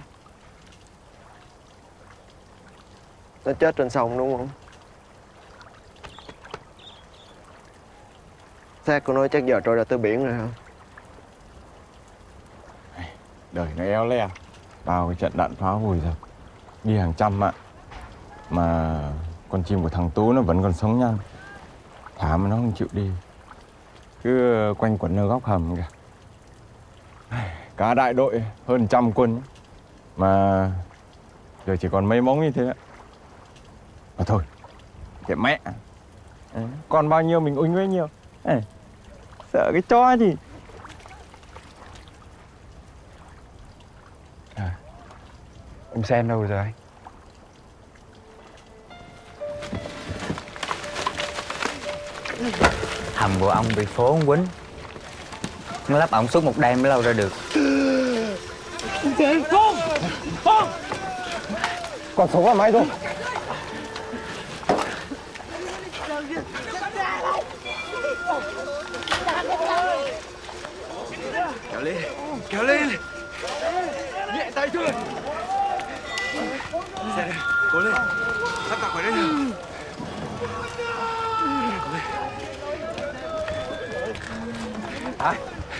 nó chết trên sông đúng không? Xác của nó chắc giờ trôi ra tới biển rồi hả? Đời nó éo le. Bao cái trận đạn pháo vùi dập, đi hàng trăm mạng, mà con chim của thằng Tú nó vẫn còn sống nhăn. Thả mà nó không chịu đi, cứ quanh quẩn ở góc hầm kìa. Cả đại đội hơn 100 quân mà giờ chỉ còn mấy mống như thế. Mà thôi, kệ mẹ. Còn bao nhiêu mình unh bấy nhiêu. Sợ cái chó gì. Ông Sen đâu rồi? Hầm của ông bị phố ông Quýnh. Nó lắp ổng suốt một đêm mới lâu ra được. Con! Còn sống là may thôi. Kéo lên, kéo lên. Nhẹ tay thôi. Xe đây, cố lên. Tất cả khỏi đây nào.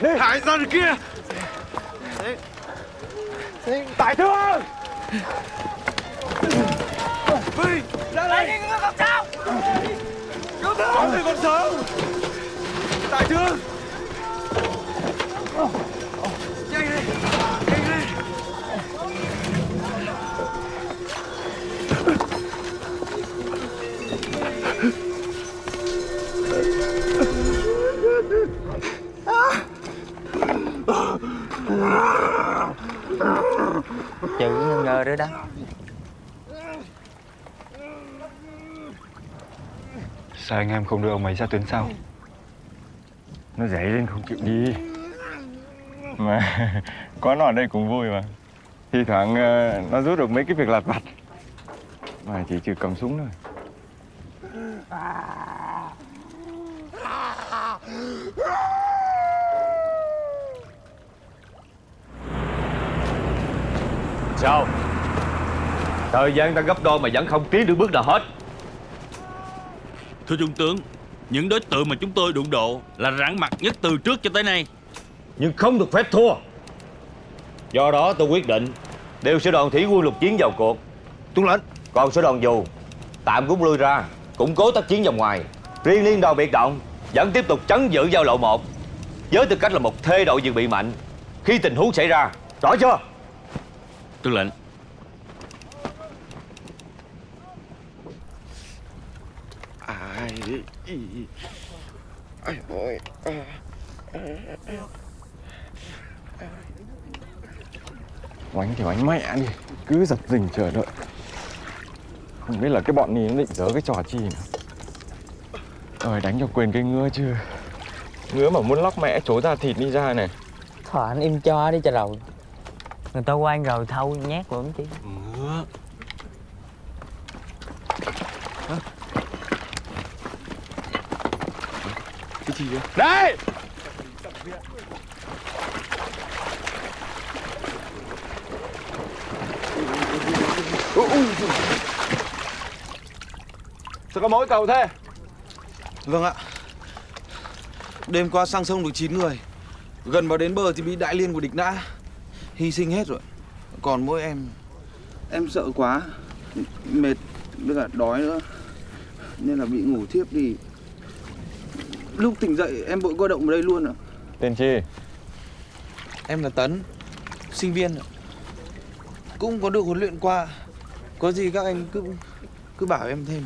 Đi. Hải ra được kia. Đại thương! Vinh, ra đây. Đi, không sao. Cứu thương. Có người còn sống. Đại thương. Nhanh lên, nhanh lên. Chữ ngơ đó đó. Sao anh em không đưa ông ấy ra tuyến sau? Nó dậy lên không chịu đi. Mà có nó ở đây cũng vui mà. Thi thoảng nó rút được mấy cái việc lặt vặt. Mà chỉ trừ cầm súng thôi. Sao? Thời gian ta gấp đôi mà vẫn không tiến được bước nào hết. Thưa Trung tướng, những đối tượng mà chúng tôi đụng độ là rắn mặt nhất từ trước cho tới nay. Nhưng không được phép thua. Do đó tôi quyết định điều sư đoàn thủy quân lục chiến vào cuộc. Tuân lệnh. Còn sư đoàn dù tạm rút lui ra, củng cố tác chiến vòng ngoài. Riêng liên đoàn biệt động vẫn tiếp tục trấn giữ giao lộ 1 với tư cách là một thê đội dự bị mạnh khi tình huống xảy ra. Rõ chưa? Tuân lệnh. Ai ơi. Oánh thì oánh mẹ đi, cứ giật rình chờ đợi. Không biết là cái bọn này nó định giở cái trò chi nữa. Ơi đánh cho quên cái ngứa chưa. Ngứa mà muốn lóc mẹ trố ra thịt đi ra này. Thôi anh im cho đi cho rồi. Người ta quan rồi thâu nhát rồi chứ. Ngứa. Cái gì vậy? Đây! Sao có mỗi cầu thế? Vâng ạ. Đêm qua sang sông được 9 người. Gần vào đến bờ thì bị đại liên của địch nã. Hy sinh hết rồi. Còn mỗi em. Em sợ quá. Mệt với cả đói nữa. Nên là bị ngủ thiếp đi. Lúc tỉnh dậy em vội cơ động vào đây luôn ạ. Tên chi? Em là Tấn, sinh viên. Cũng có được huấn luyện qua. Có gì các anh cứ bảo em thêm.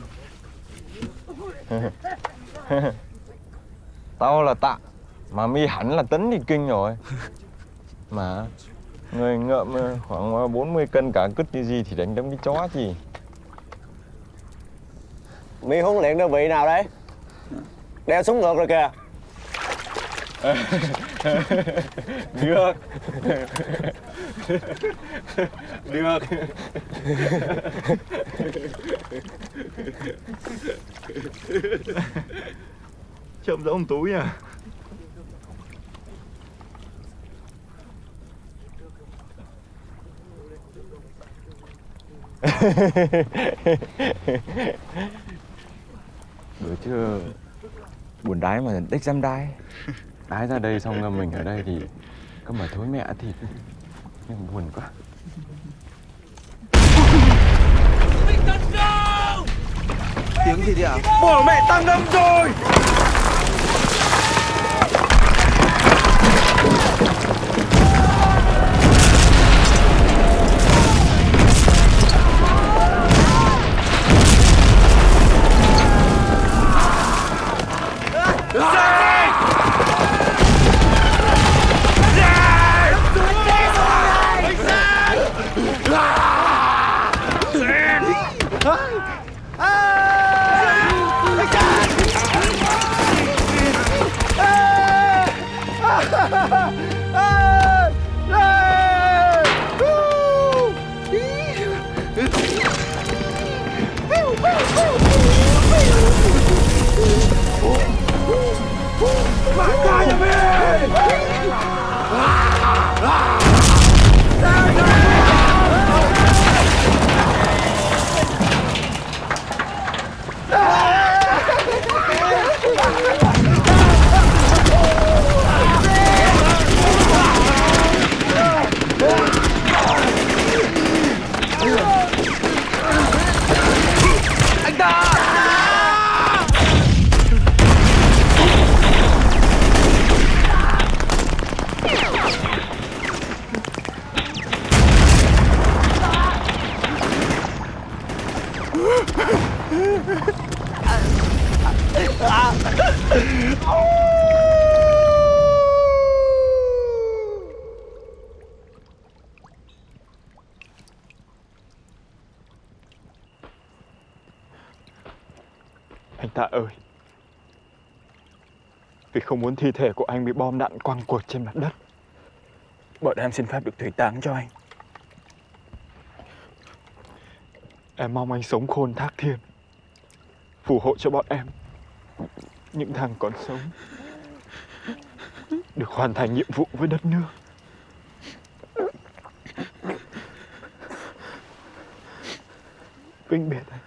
Tao là Tạ, mà mi hẳn là Tấn thì kinh rồi. Mà người ngợm khoảng 40 cân cả cứt như gì thì đánh đấm cái chó gì. Mi huấn luyện đơn vị nào đấy? Đeo súng ngược rồi kìa. Được. Được. Trông giống ông Tú nhỉ? Bữa trưa buồn đái mà đếch dám đái. Đái ra đây xong ngâm mình ở đây thì có mà thối mẹ thịt. Nhưng buồn quá. Tiếng gì đi ạ? Bỏ mẹ tăng âm rồi. Anh Tạ ơi, vì không muốn thi thể của anh bị bom đạn quăng quật trên mặt đất, bọn em xin phép được thủy táng cho anh. Em mong anh sống khôn thác thiên, phù hộ cho bọn em, những thằng còn sống, được hoàn thành nhiệm vụ với đất nước. Vĩnh biệt anh.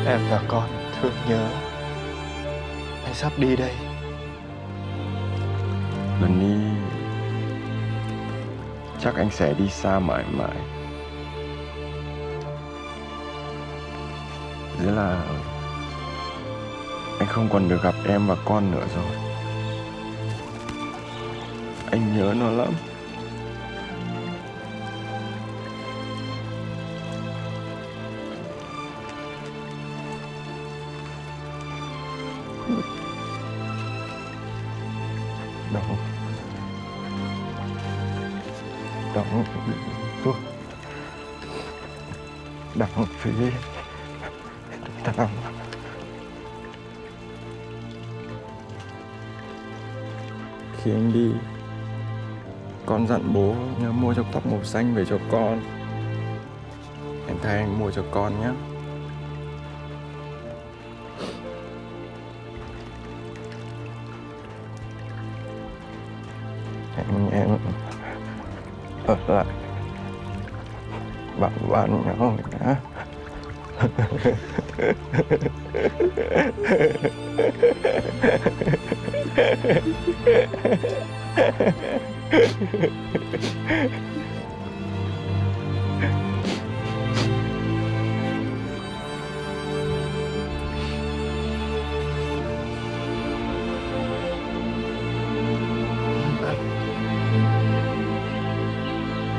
Em và con thương nhớ. Anh sắp đi đây. Lần đi chắc anh sẽ đi xa mãi mãi. Nghĩa là anh không còn được gặp em và con nữa rồi. Anh nhớ nó lắm. Đặng Phi Tam. Khi anh đi, con dặn bố nhớ mua cho tóc màu xanh về cho con. Em thay anh mua cho con nhé. anh em ở lại bạn nhau nhé.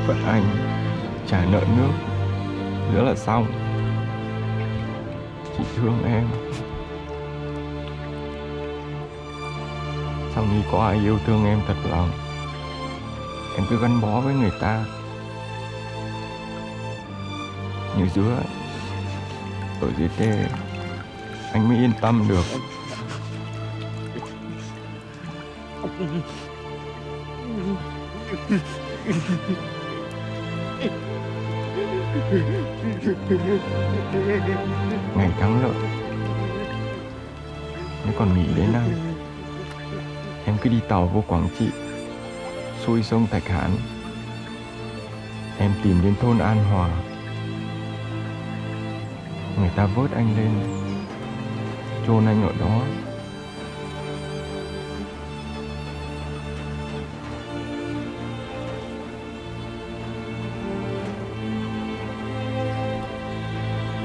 Vậy anh trả nợ nước nữa là xong. Chị thương em. Sau này có ai yêu thương em thật lòng, em cứ gắn bó với người ta như dứa ở dưới tê, anh mới yên tâm được. Ngày thắng lợi nếu còn nghỉ đến nay, em cứ đi tàu vô Quảng Trị, xuôi sông Thạch Hãn, em tìm đến thôn An Hòa, người ta vớt anh lên, chôn anh ở đó.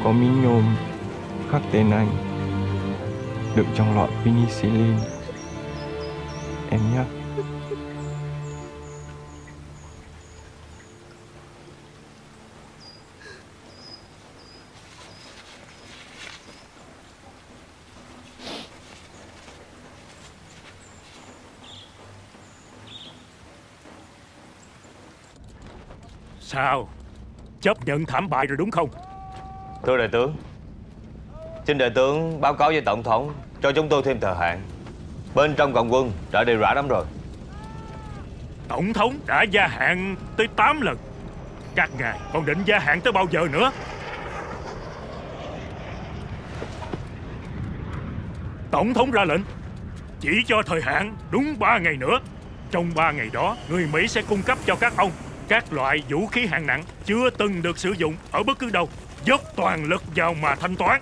Có miếng nhôm khắc tên anh, đựng trong lọ penicillin. Em nhé. Sao? Chấp nhận thảm bại rồi đúng không? Thưa đại tướng, xin đại tướng báo cáo với tổng thống cho chúng tôi thêm thời hạn. Bên trong cộng quân đã đều rã lắm rồi. Tổng thống đã gia hạn tới 8 lần. Các ngài còn định gia hạn tới bao giờ nữa? Tổng thống ra lệnh chỉ cho thời hạn đúng 3 ngày nữa. Trong 3 ngày đó, người Mỹ sẽ cung cấp cho các ông các loại vũ khí hạng nặng chưa từng được sử dụng ở bất cứ đâu. Dốc toàn lực vào mà thanh toán.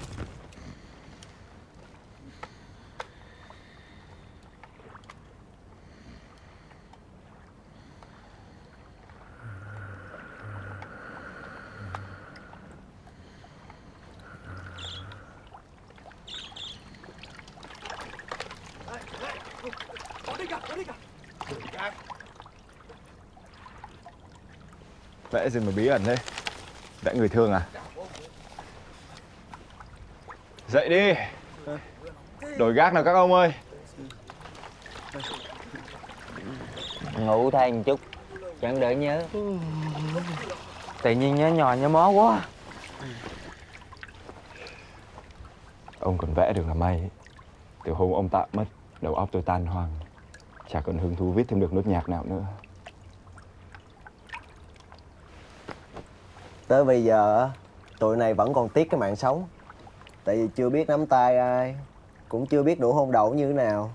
Vẽ gì mà bí ẩn thế? Vẽ người thương à? Dậy đi. Đổi gác nào các ông ơi. Ngủ thay một chút, chẳng đỡ nhớ. Tự nhiên nhớ nhò nhớ mó quá. Ông còn vẽ được là may. Từ hôm ông Tạ mất, đầu óc tôi tan hoang, chả còn hứng thú viết thêm được nốt nhạc nào nữa. Tới bây giờ tụi này vẫn còn tiếc cái mạng sống. Tại vì chưa biết nắm tay ai, cũng chưa biết nụ hôn đậu như thế nào.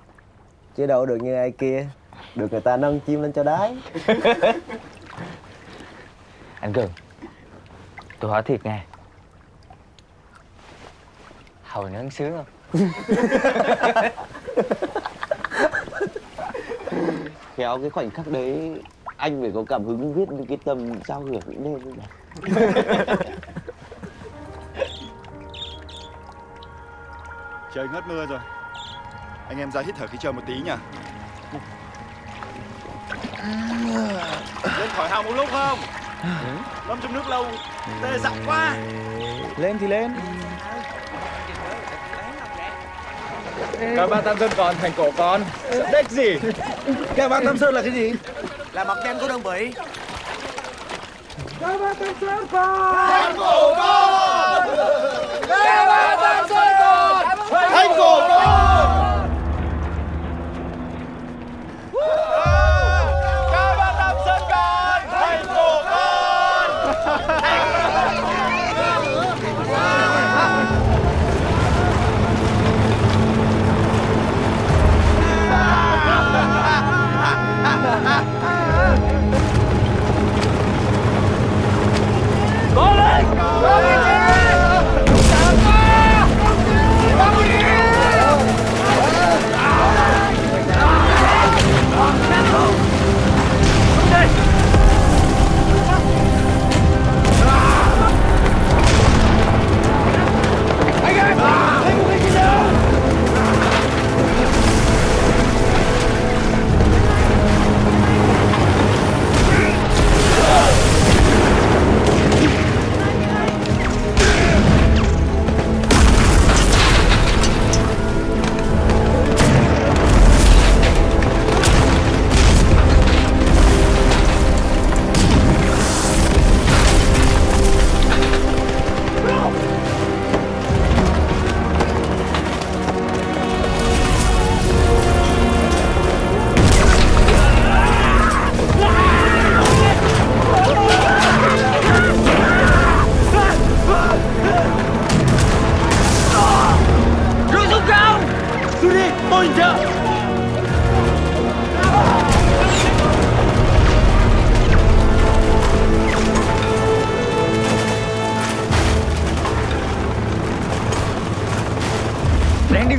Chứ đâu được như ai kia, được người ta nâng chim lên cho đái. Anh Cường, tôi hỏi thiệt nghe, hồi nó sướng không? Khéo cái khoảnh khắc đấy anh phải có cảm hứng viết cái tâm giao hưởng cũng nên. Trời ngớt mưa rồi, anh em ra hít thở khí trời một tí nhỉ. Lên khỏi hào một lúc không? Ngâm trong nước lâu tê dặn quá. Lên thì lên. Các bác Tam Sơn còn thành cổ con. Đếch gì? Các bác Tam Sơn là cái gì? Là mặt đen của đơn vị. Các bác Tam Sơn còn Thành cổ con. Các bác Tam Sơn còn thành cổ con. Các bác Tam Sơn còn thành cổ con.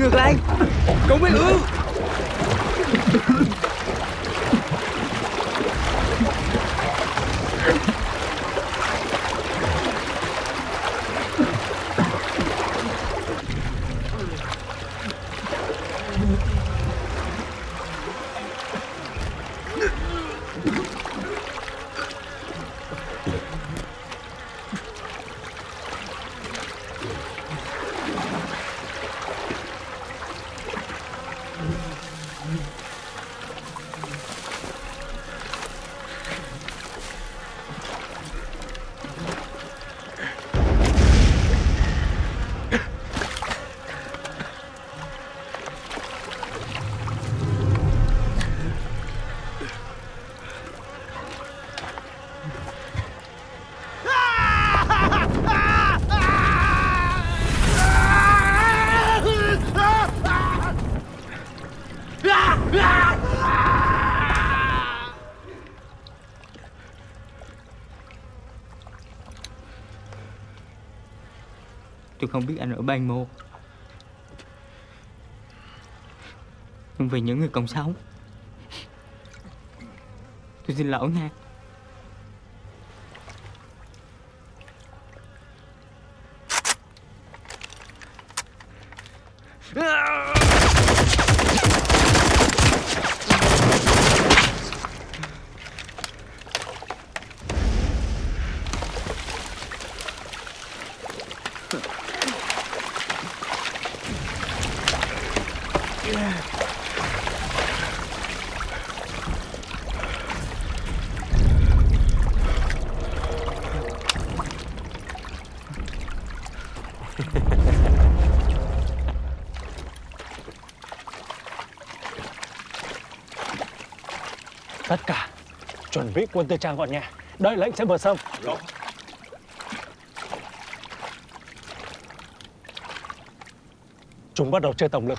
ngược lại. Con bé Lương. Tôi không biết anh ở Ban Mô, nhưng vì những người còn sống, tôi xin lỗi nha. Tất cả chuẩn bị quân tư trang vào nhà, đợi lệnh sẽ vượt sông. Chúng bắt đầu chơi tổng lực.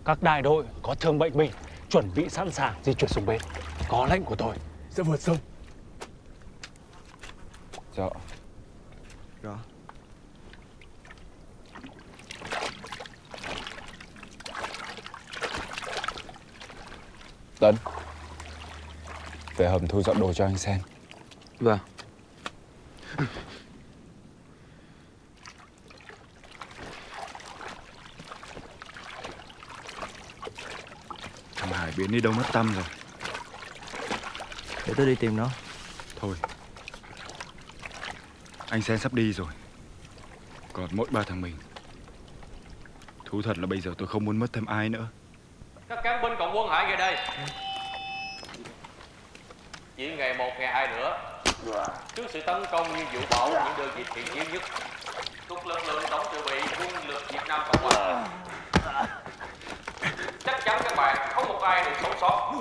Các đại đội có thương bệnh binh chuẩn bị sẵn sàng di chuyển xuống bến. Có lệnh của tôi sẽ vượt sông. Dạ. Rõ. Tấn, về hầm thu dọn đồ cho anh Sen. Vâng. Thằng Hải biến đi đâu mất tăm rồi. Để tôi đi tìm nó. Thôi, anh Sen sắp đi rồi. Còn mỗi ba thằng mình. Thú thật là bây giờ tôi không muốn mất thêm ai nữa. Các cán binh cộng quân Hải về đây. Chỉ ngày 1, ngày 2 nữa, trước sự tấn công như vũ bão những đơn vị thiện chiến nhất, thuộc lực lượng tổng dự bị quân lực Việt Nam Cộng Hòa, chắc chắn các bạn không một ai được sống sót.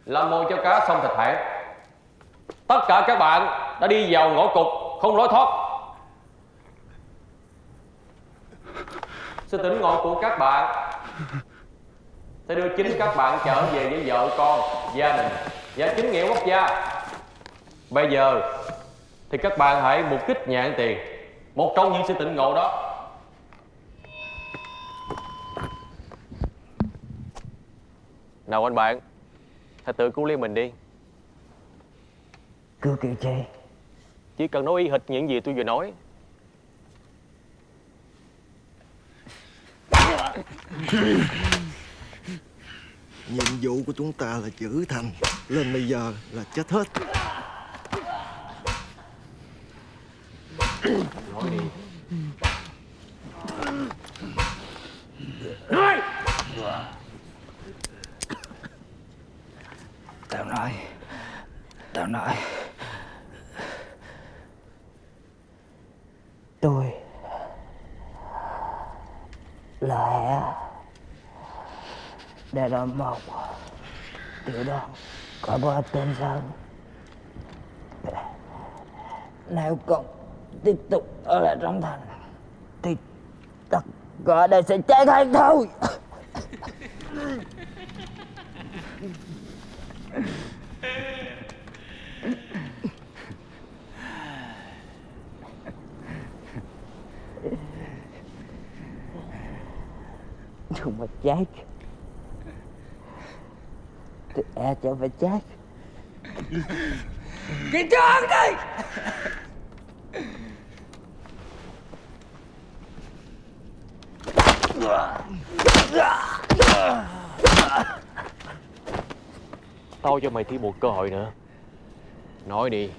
Làm mồi cho cá sông Thạch Hãn. Tất cả các bạn đã đi vào ngõ cụt, không lối thoát. Sự tỉnh ngộ của các bạn sẽ đưa chính các bạn trở về với vợ con, gia đình và chính nghĩa quốc gia. Bây giờ thì các bạn hãy mục kích nhạn tiền, một trong những sự tỉnh ngộ đó. Nào anh bạn, hãy tự cứu liên mình đi. Cứu kiểu chi? Chỉ cần nói y hệt những gì tôi vừa nói. Nhiệm vụ của chúng ta là giữ thành, lên bây giờ là chết hết. Nói đi. Nói! Tao nói. Tôi là Hẻ, đại đội 1 tiểu đoàn có ba tên Sơn. Nếu còn tiếp tục ở lại trong thành thì tất cả đều sẽ chết hết thôi. mà chết thì chẳng phải chết. Cái trơn đi. Tao cho mày thêm một cơ hội nữa. Nói đi.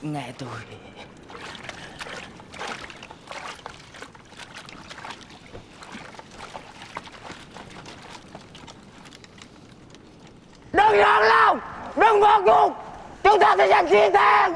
Nghe tôi. Đừng giận lòng, đừng bỏ cuộc, chúng ta sẽ giành chiến thắng.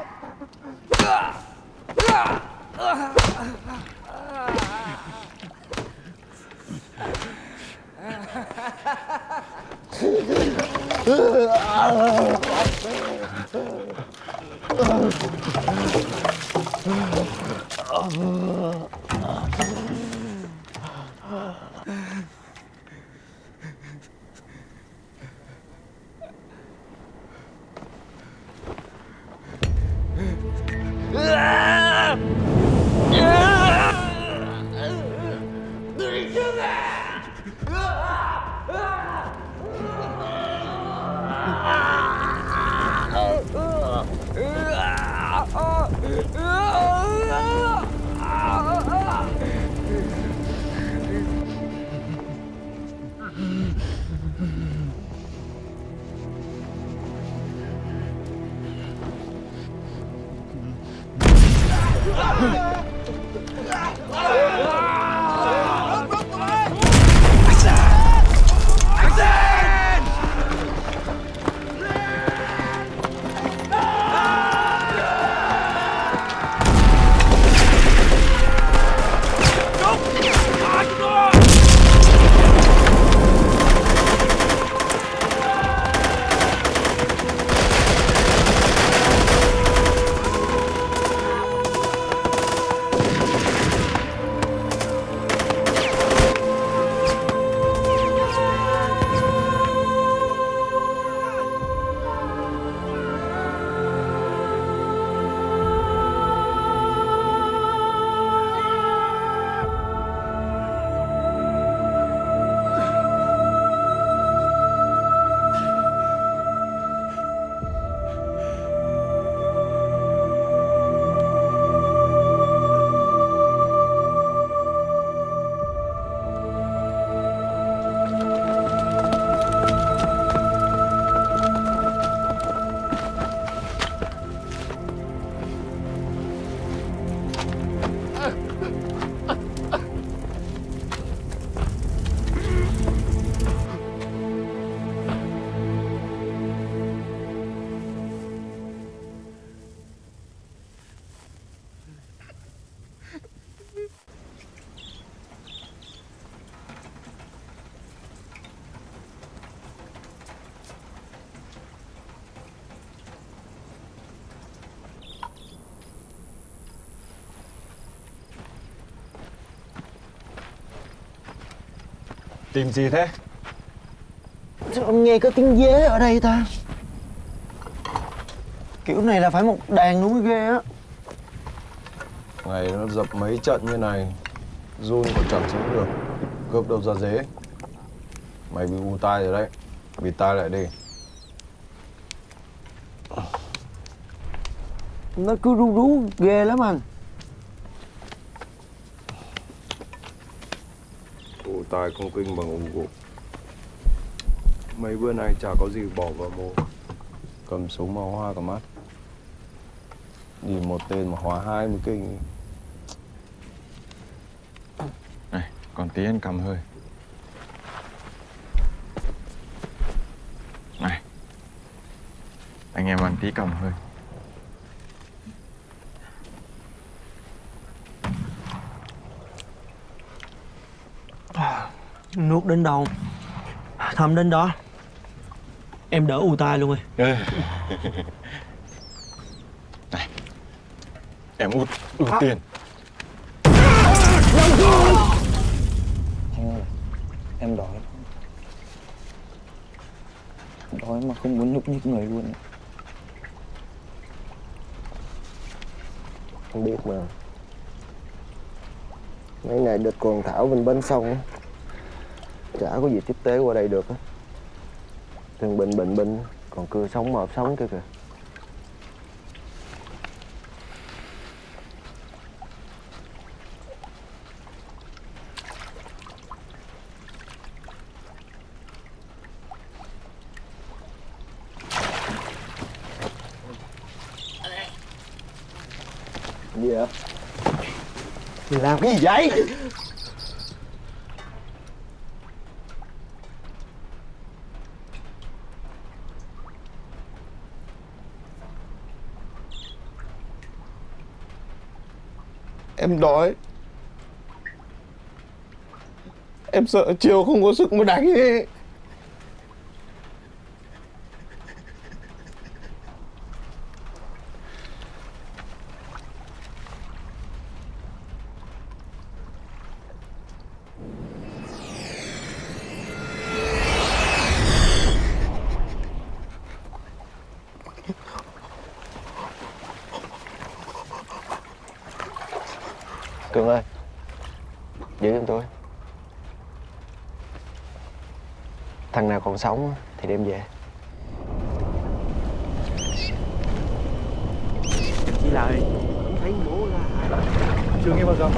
Tìm gì thế? Sao nghe có tiếng dế ở đây ta? Kiểu này là phải một đàn núi ghê á. Ngày nó dập mấy trận như này, run còn chẳng sống được, cướp đâu ra dế. Mày bị u tai rồi đấy, bịt tai lại đi. Nó cứ ru rú ghê lắm anh. U tai không kinh bằng ủng gục. Mấy bữa nay chả có gì bỏ vào mồm. Cầm súng mà hoa cả mắt. Nhìn một tên mà hóa hai mới kinh. Này, còn tí anh cầm hơi. Này, anh em ăn tí cầm hơi. Nuốt đến đâu Thăm đến đó em đỡ ù tai luôn rồi. Này, em út ưu tiên. Em đói. Đói mà không muốn nhúc nhích người luôn. Không biết mà. Mấy ngày địch còn thảo bên bến sông á, chả có gì tiếp tế qua đây được á. Thằng bệnh còn cưa sống mọp sống kia kìa. Gì vậy? Mày làm cái gì vậy? Em đói. Em sợ chiều không có sức mà đánh ấy. Cường ơi, giữ giùm tôi. Thằng nào còn sống thì đem về. Chị Lợi không thấy bố là chưa nghe bao giờ.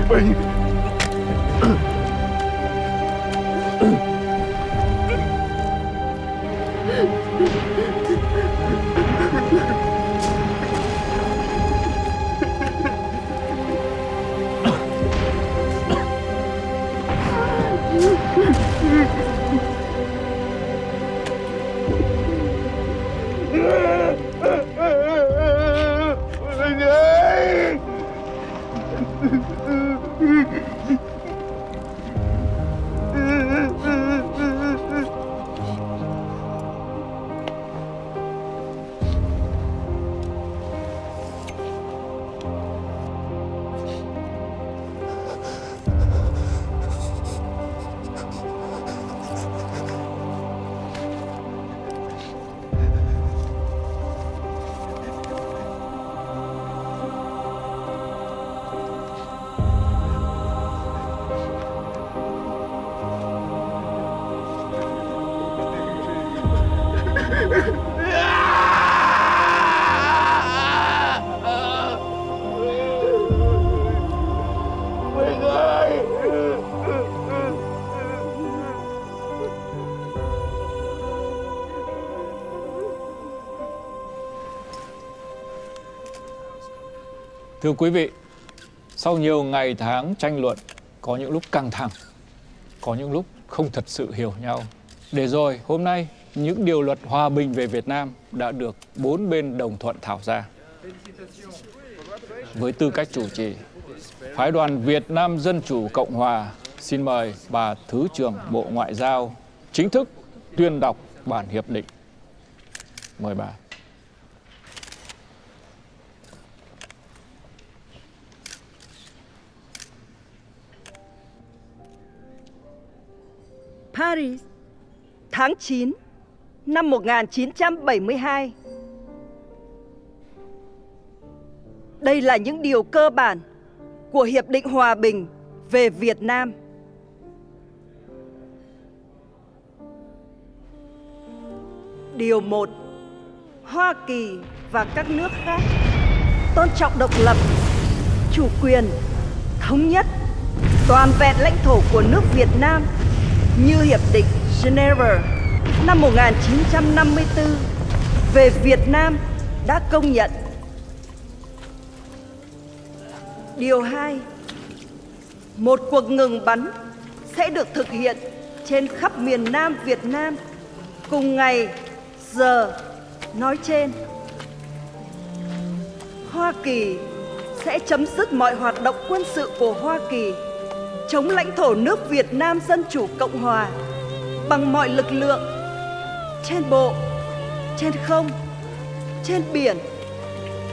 Bình. Thưa quý vị, sau nhiều ngày tháng tranh luận, có những lúc căng thẳng, có những lúc không thật sự hiểu nhau. Để rồi hôm nay, những điều luật hòa bình về Việt Nam đã được 4 bên đồng thuận thảo ra. Với tư cách chủ trì, Phái đoàn Việt Nam Dân Chủ Cộng Hòa xin mời bà Thứ trưởng Bộ Ngoại giao chính thức tuyên đọc bản hiệp định. Mời bà. Paris, tháng 9 năm 1972. Đây là những điều cơ bản của Hiệp định Hòa bình về Việt Nam. Điều 1. Hoa Kỳ và các nước khác tôn trọng độc lập, chủ quyền, thống nhất, toàn vẹn lãnh thổ của nước Việt Nam như Hiệp định Geneva năm 1954 về Việt Nam đã công nhận. Điều 2. Một cuộc ngừng bắn sẽ được thực hiện trên khắp miền Nam Việt Nam cùng ngày, giờ nói trên. Hoa Kỳ sẽ chấm dứt mọi hoạt động quân sự của Hoa Kỳ chống lãnh thổ nước Việt Nam Dân Chủ Cộng Hòa bằng mọi lực lượng, trên bộ, trên không, trên biển,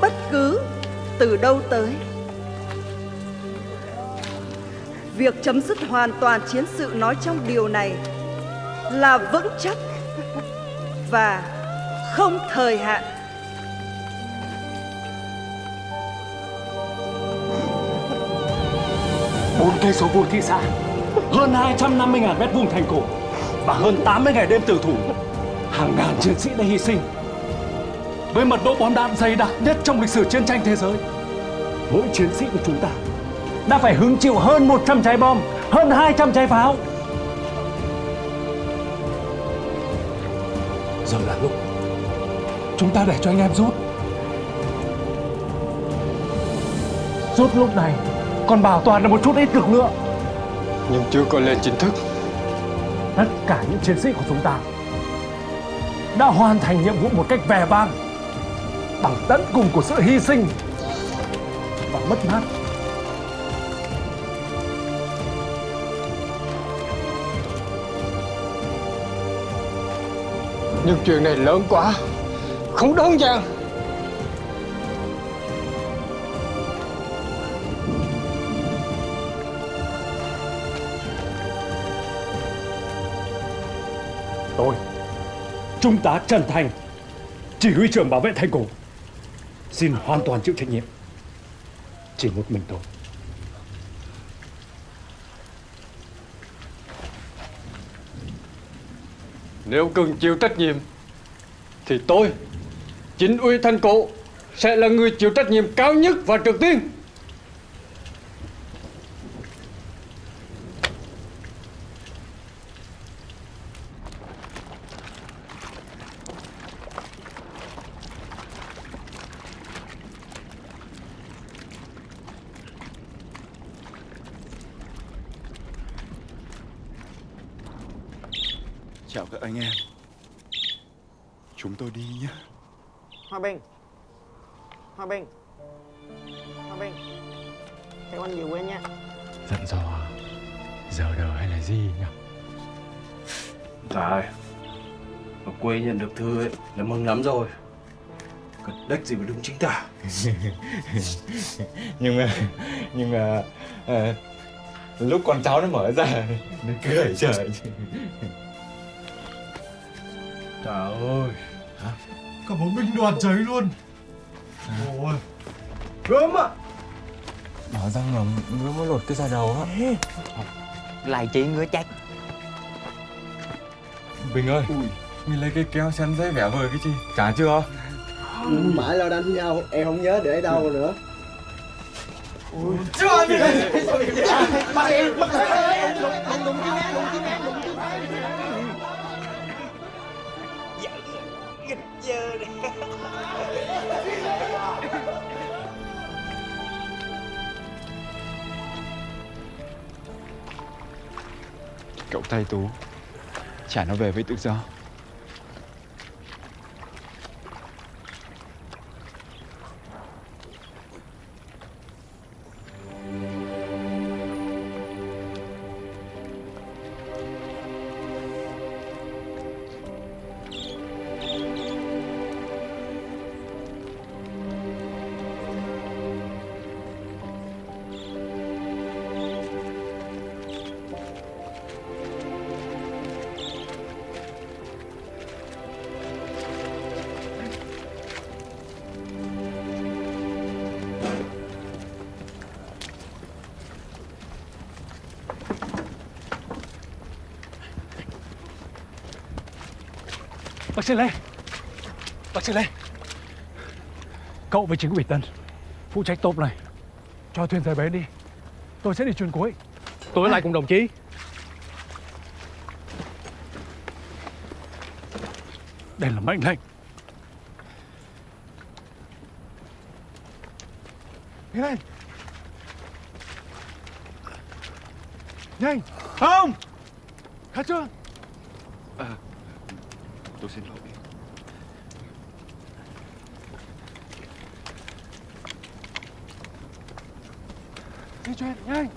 bất cứ từ đâu tới. Việc chấm dứt hoàn toàn chiến sự nói trong điều này là vững chắc và không thời hạn. Bốn cây số vuông thị xã, hơn 250.000 mét vuông thành cổ và hơn 80 ngày đêm tử thủ. Hàng ngàn chiến sĩ đã hy sinh với mật độ bom đạn dày đặc nhất trong lịch sử chiến tranh thế giới. Mỗi chiến sĩ của chúng ta đã phải hứng chịu hơn 100 trái bom, hơn 200 trái pháo. Giờ là lúc chúng ta để cho anh em rút. Rút lúc này còn bảo toàn được một chút ít lực lượng, nhưng chưa có lên chính thức. Tất cả những chiến sĩ của chúng ta đã hoàn thành nhiệm vụ một cách vẻ vang, bằng tận cùng của sự hy sinh và mất mát. Nhưng chuyện này lớn quá, không đơn giản. Tôi, Trung tá Trần Thành, chỉ huy trưởng bảo vệ thành cổ, xin hoàn toàn chịu trách nhiệm. Chỉ một mình tôi. Nếu cần chịu trách nhiệm thì tôi, chính ủy thành cổ, sẽ là người chịu trách nhiệm cao nhất và trực tiên. Chào các anh em. Chúng tôi đi nhé. Hòa Bình, Hòa Bình, Hòa Bình, cho anh về quê nha. Dặn dò giờ đời hay là gì nhỉ? Trời, ở quê nhận được thư ấy là mừng lắm rồi. Cần đếch gì mà đúng chính tả. nhưng mà lúc con cháu nó mở ra nó cười trời. Trời ơi, Cả một binh đoàn cháy luôn. Ôi, gớm ạ. Nó răng ngầm ngứa mới lột cái da đầu á. Lại chị ngứa chắc. Bình ơi, mình lấy cái kéo xem giấy vẽ vời cái gì. Trả chưa? Mãi lo đánh nhau, em không nhớ để đâu nữa. Chưa gì bắt em đụng chứ nghe đụng chứ nghe. Nghịch dơ này. Cậu tay Tú, trả nó về với tự do. Bác sĩ Lê, bác sĩ Lê, cậu với chính ủy Tân phụ trách tốp này, cho thuyền rời bến đi. Tôi sẽ đi chuyến cuối. Tôi ở lại cùng đồng chí. Đây là mệnh lệnh. Nhanh, nhanh, không, hết chưa? Tôi xin lỗi. Di chuyển nhanh.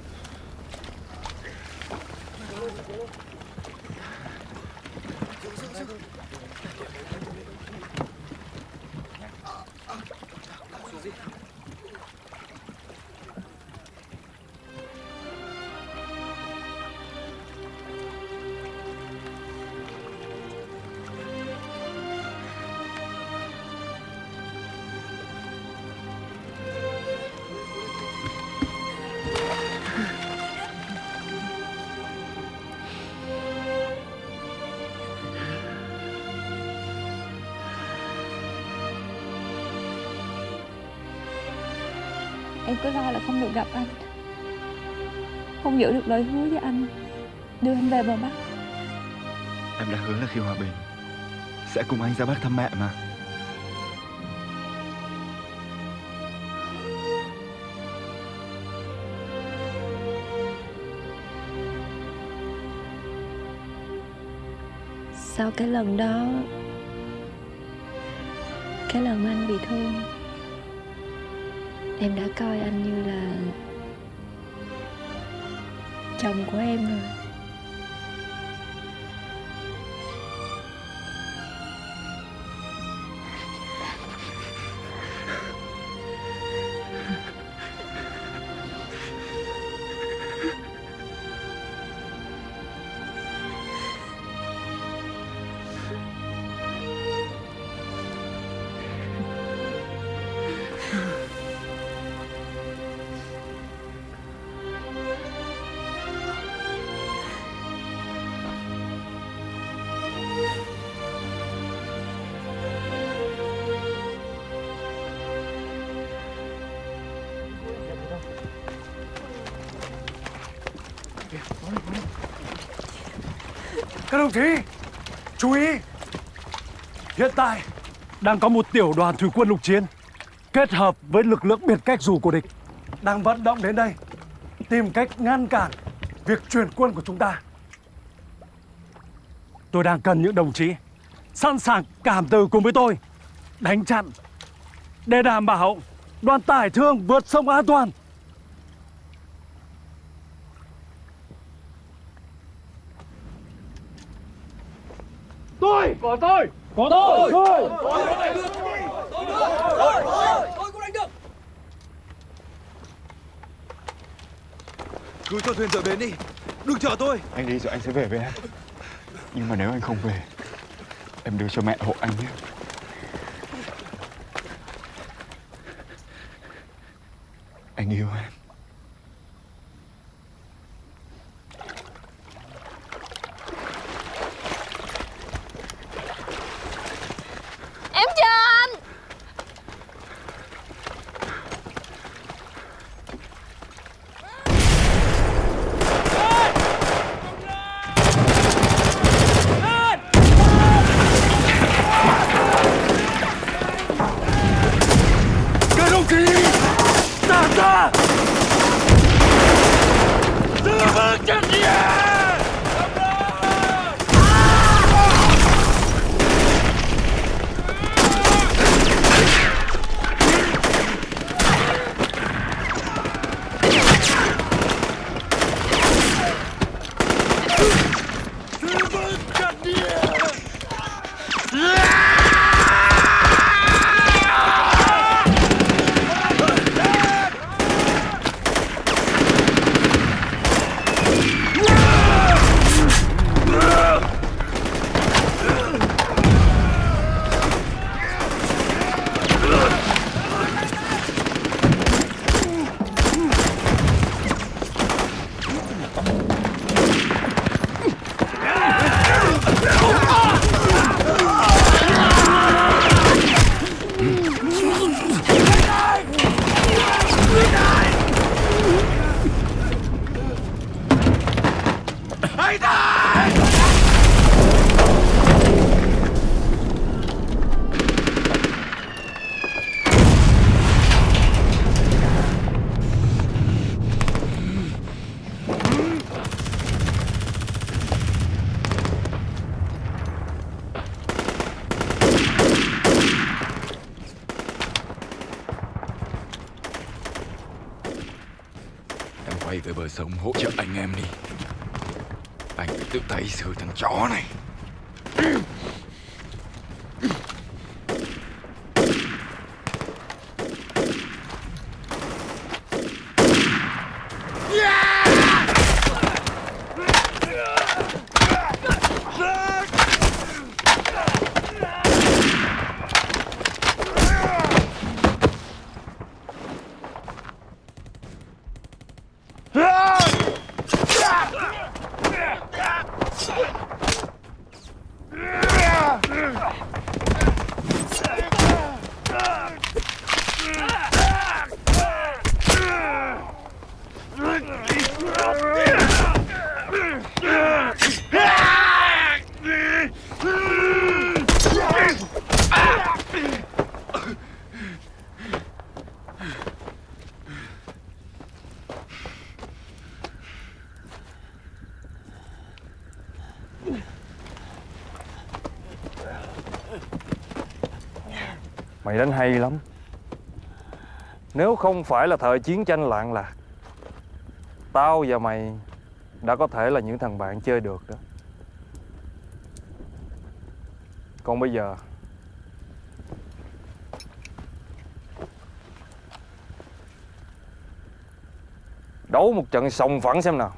Em cứ lo là không được gặp anh, không giữ được lời hứa với anh đưa anh về bờ Bắc. Em đã hứa là khi hòa bình sẽ cùng anh ra Bắc thăm mẹ mà. Sau cái lần đó, cái lần anh bị thương, em đã coi anh như là chồng của em rồi. Các đồng chí, chú ý! Hiện tại đang có một tiểu đoàn thủy quân lục chiến kết hợp với lực lượng biệt cách dù của địch đang vận động đến đây tìm cách ngăn cản việc chuyển quân của chúng ta. Tôi đang cần những đồng chí sẵn sàng cảm tử cùng với tôi đánh chặn để đảm bảo đoàn tải thương vượt sông an toàn. Tôi. Có tôi. Có tôi. Tôi cũng đánh được. Cứ cho thuyền rời bến đi. Đừng chờ tôi. Anh đi rồi anh sẽ về với em. Nhưng mà nếu anh không về, em đưa cho mẹ hộ anh nhé. Anh yêu em. Em chờ anh. Các đồng chí, ra ra. Giữ vững trận địa. Em quay về bờ sông hỗ trợ anh em đi. Anh phải tự tay xử thằng chó này. Mày đánh hay lắm. Nếu không phải là thời chiến tranh loạn lạc, tao và mày đã có thể là những thằng bạn chơi được đó. Còn bây giờ đấu một trận sòng phẳng xem nào.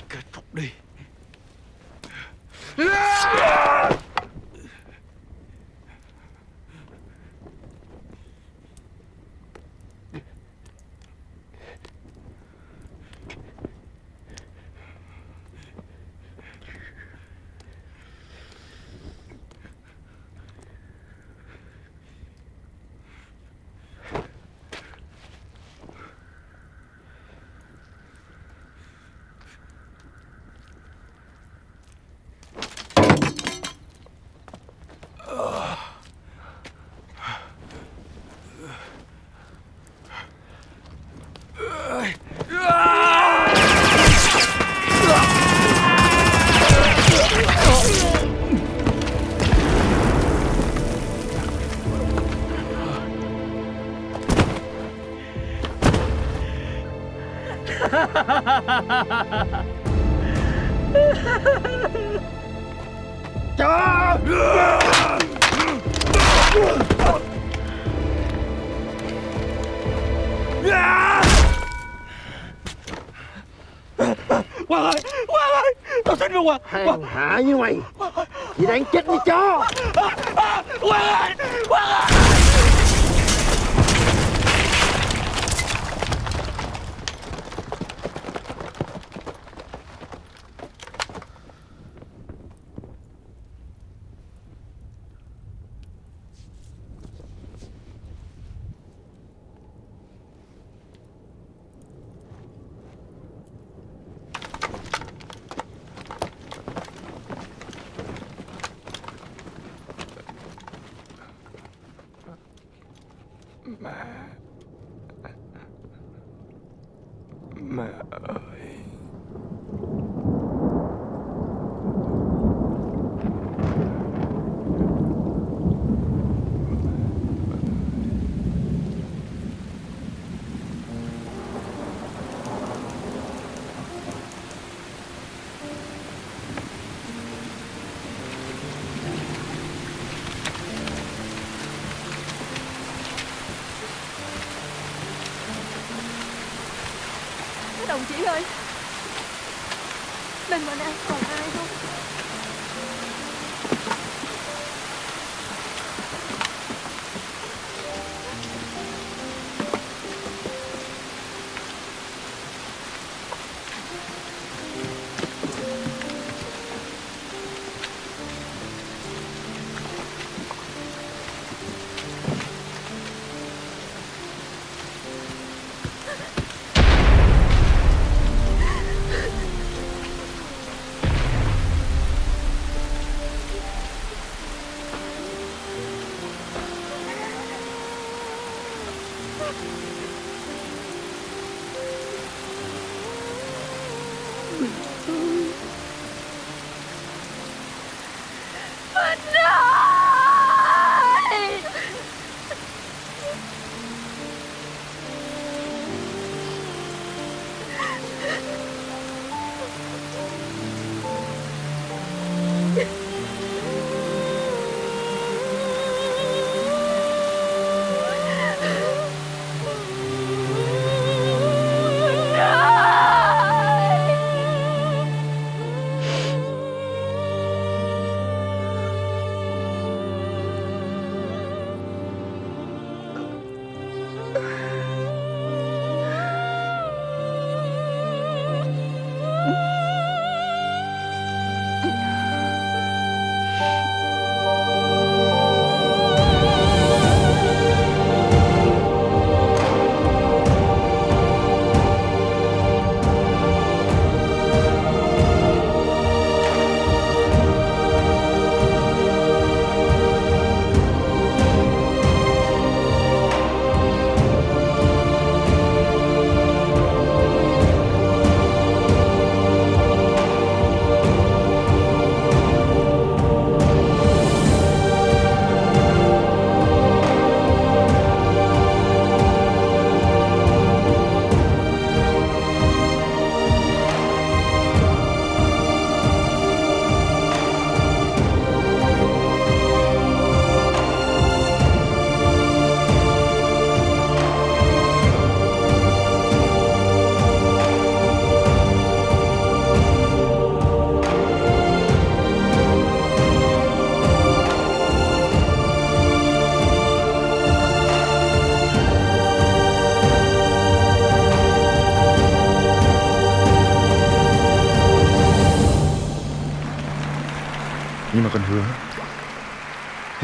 Kết thúc đi. Quang ơi, Quang ơi, tao xin luôn Quang. Hèn hạ như mày, vì đáng chết như chó. Quang ơi, Quang ơi. Mẹ ơi. Đồng chí ơi, bên bọn anh còn ai không?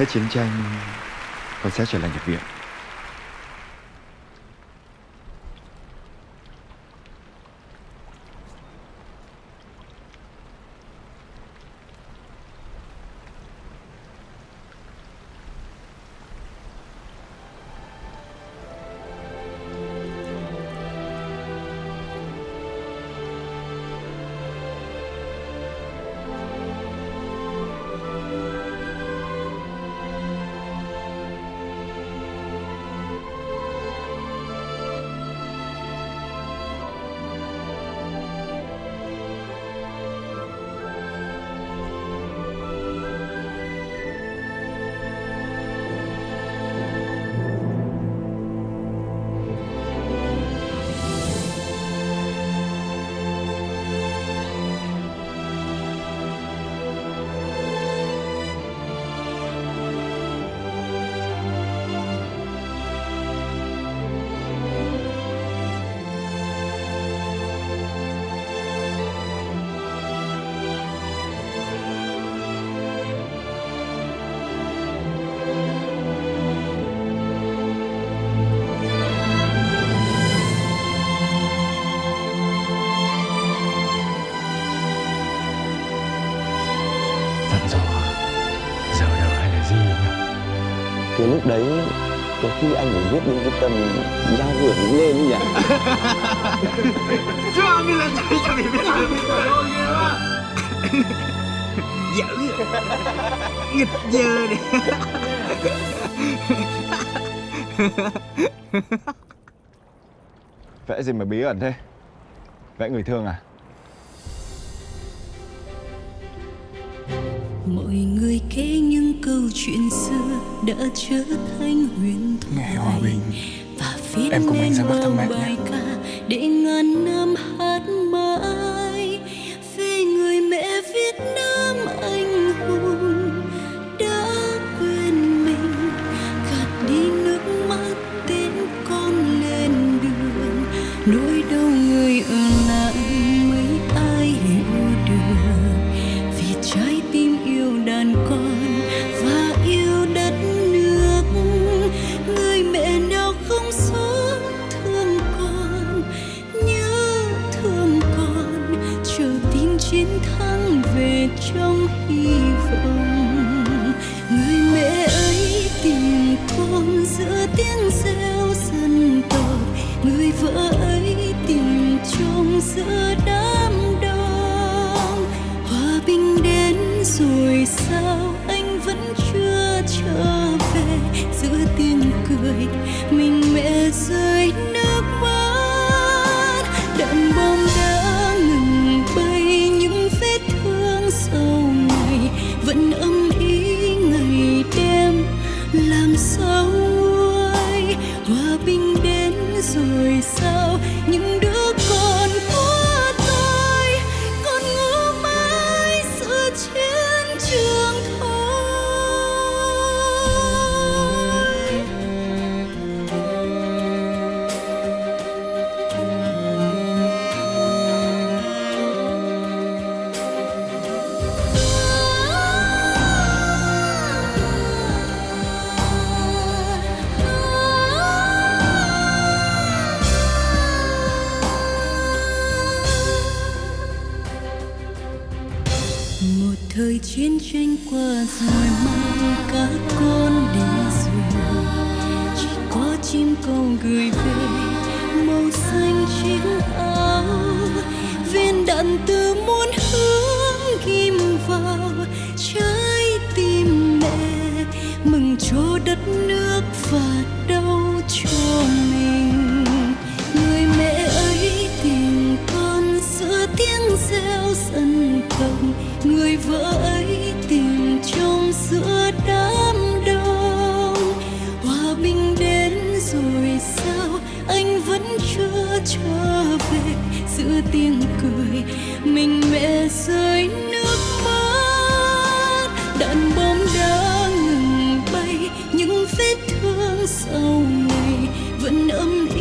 Hết chiến tranh, con sẽ trở lại nhập viện. Dặn dò giờ đời hay là gì nhỉ? Cái lúc đấy có khi anh phải viết đến cái tầm giao hưởng lên nhỉ. Cho mình là chạy cho mình biết dữ nghịch dơ đi. Vẽ gì mà bí ẩn thế? Vẽ người thương à? Mọi người kể những câu chuyện xưa đã trở thành huyền thoại. Ngày hòa bình, và viết em cùng anh ra Bắc thăm mẹ nhé. bài ca để ngàn năm hát mãi về người mẹ Việt Nam anh hùng đã quên mình, gạt đi nước mắt tên con lên đường, nỗi đau người ở lại mấy ai hiểu được, vì trái tim yêu đàn con và yêu đất nước. Người mẹ nào không xót thương con, nhớ thương con, chờ tin chiến thắng về trong hy vọng. Người mẹ ấy tìm con giữa tiếng reo dân tộc, người vợ ấy tìm chồng giữa đám đông. Hòa bình đến rồi sao anh vẫn chưa trở về, giữa tiếng cười mình mẹ rơi nước mắt. Đạn bom đã ngừng bay, những vết thương sau ngày vẫn âm ỉ ngày đêm. Làm sao nguôi hòa bình đến rồi sao, những đứa con của tôi còn ngủ mãi giữa chiến trường thôi. Một thời chiến tranh qua rồi mang các con đi rồi, chỉ có chim câu gửi về màu xanh chiếc áo. Viên đạn từ muôn hướng ghim vào trái tim mẹ, mừng cho đất nước và đau cho mình. Người mẹ ấy tìm con giữa tiếng reo dân tộc, người vợ ấy tìm chồng giữa đám đông. Hòa bình đến rồi sao anh vẫn chưa trở về, giữa tiếng cười mình mẹ rơi nước mắt. Đạn bom đã ngừng bay, những vết thương sau ngày vẫn âm ỉ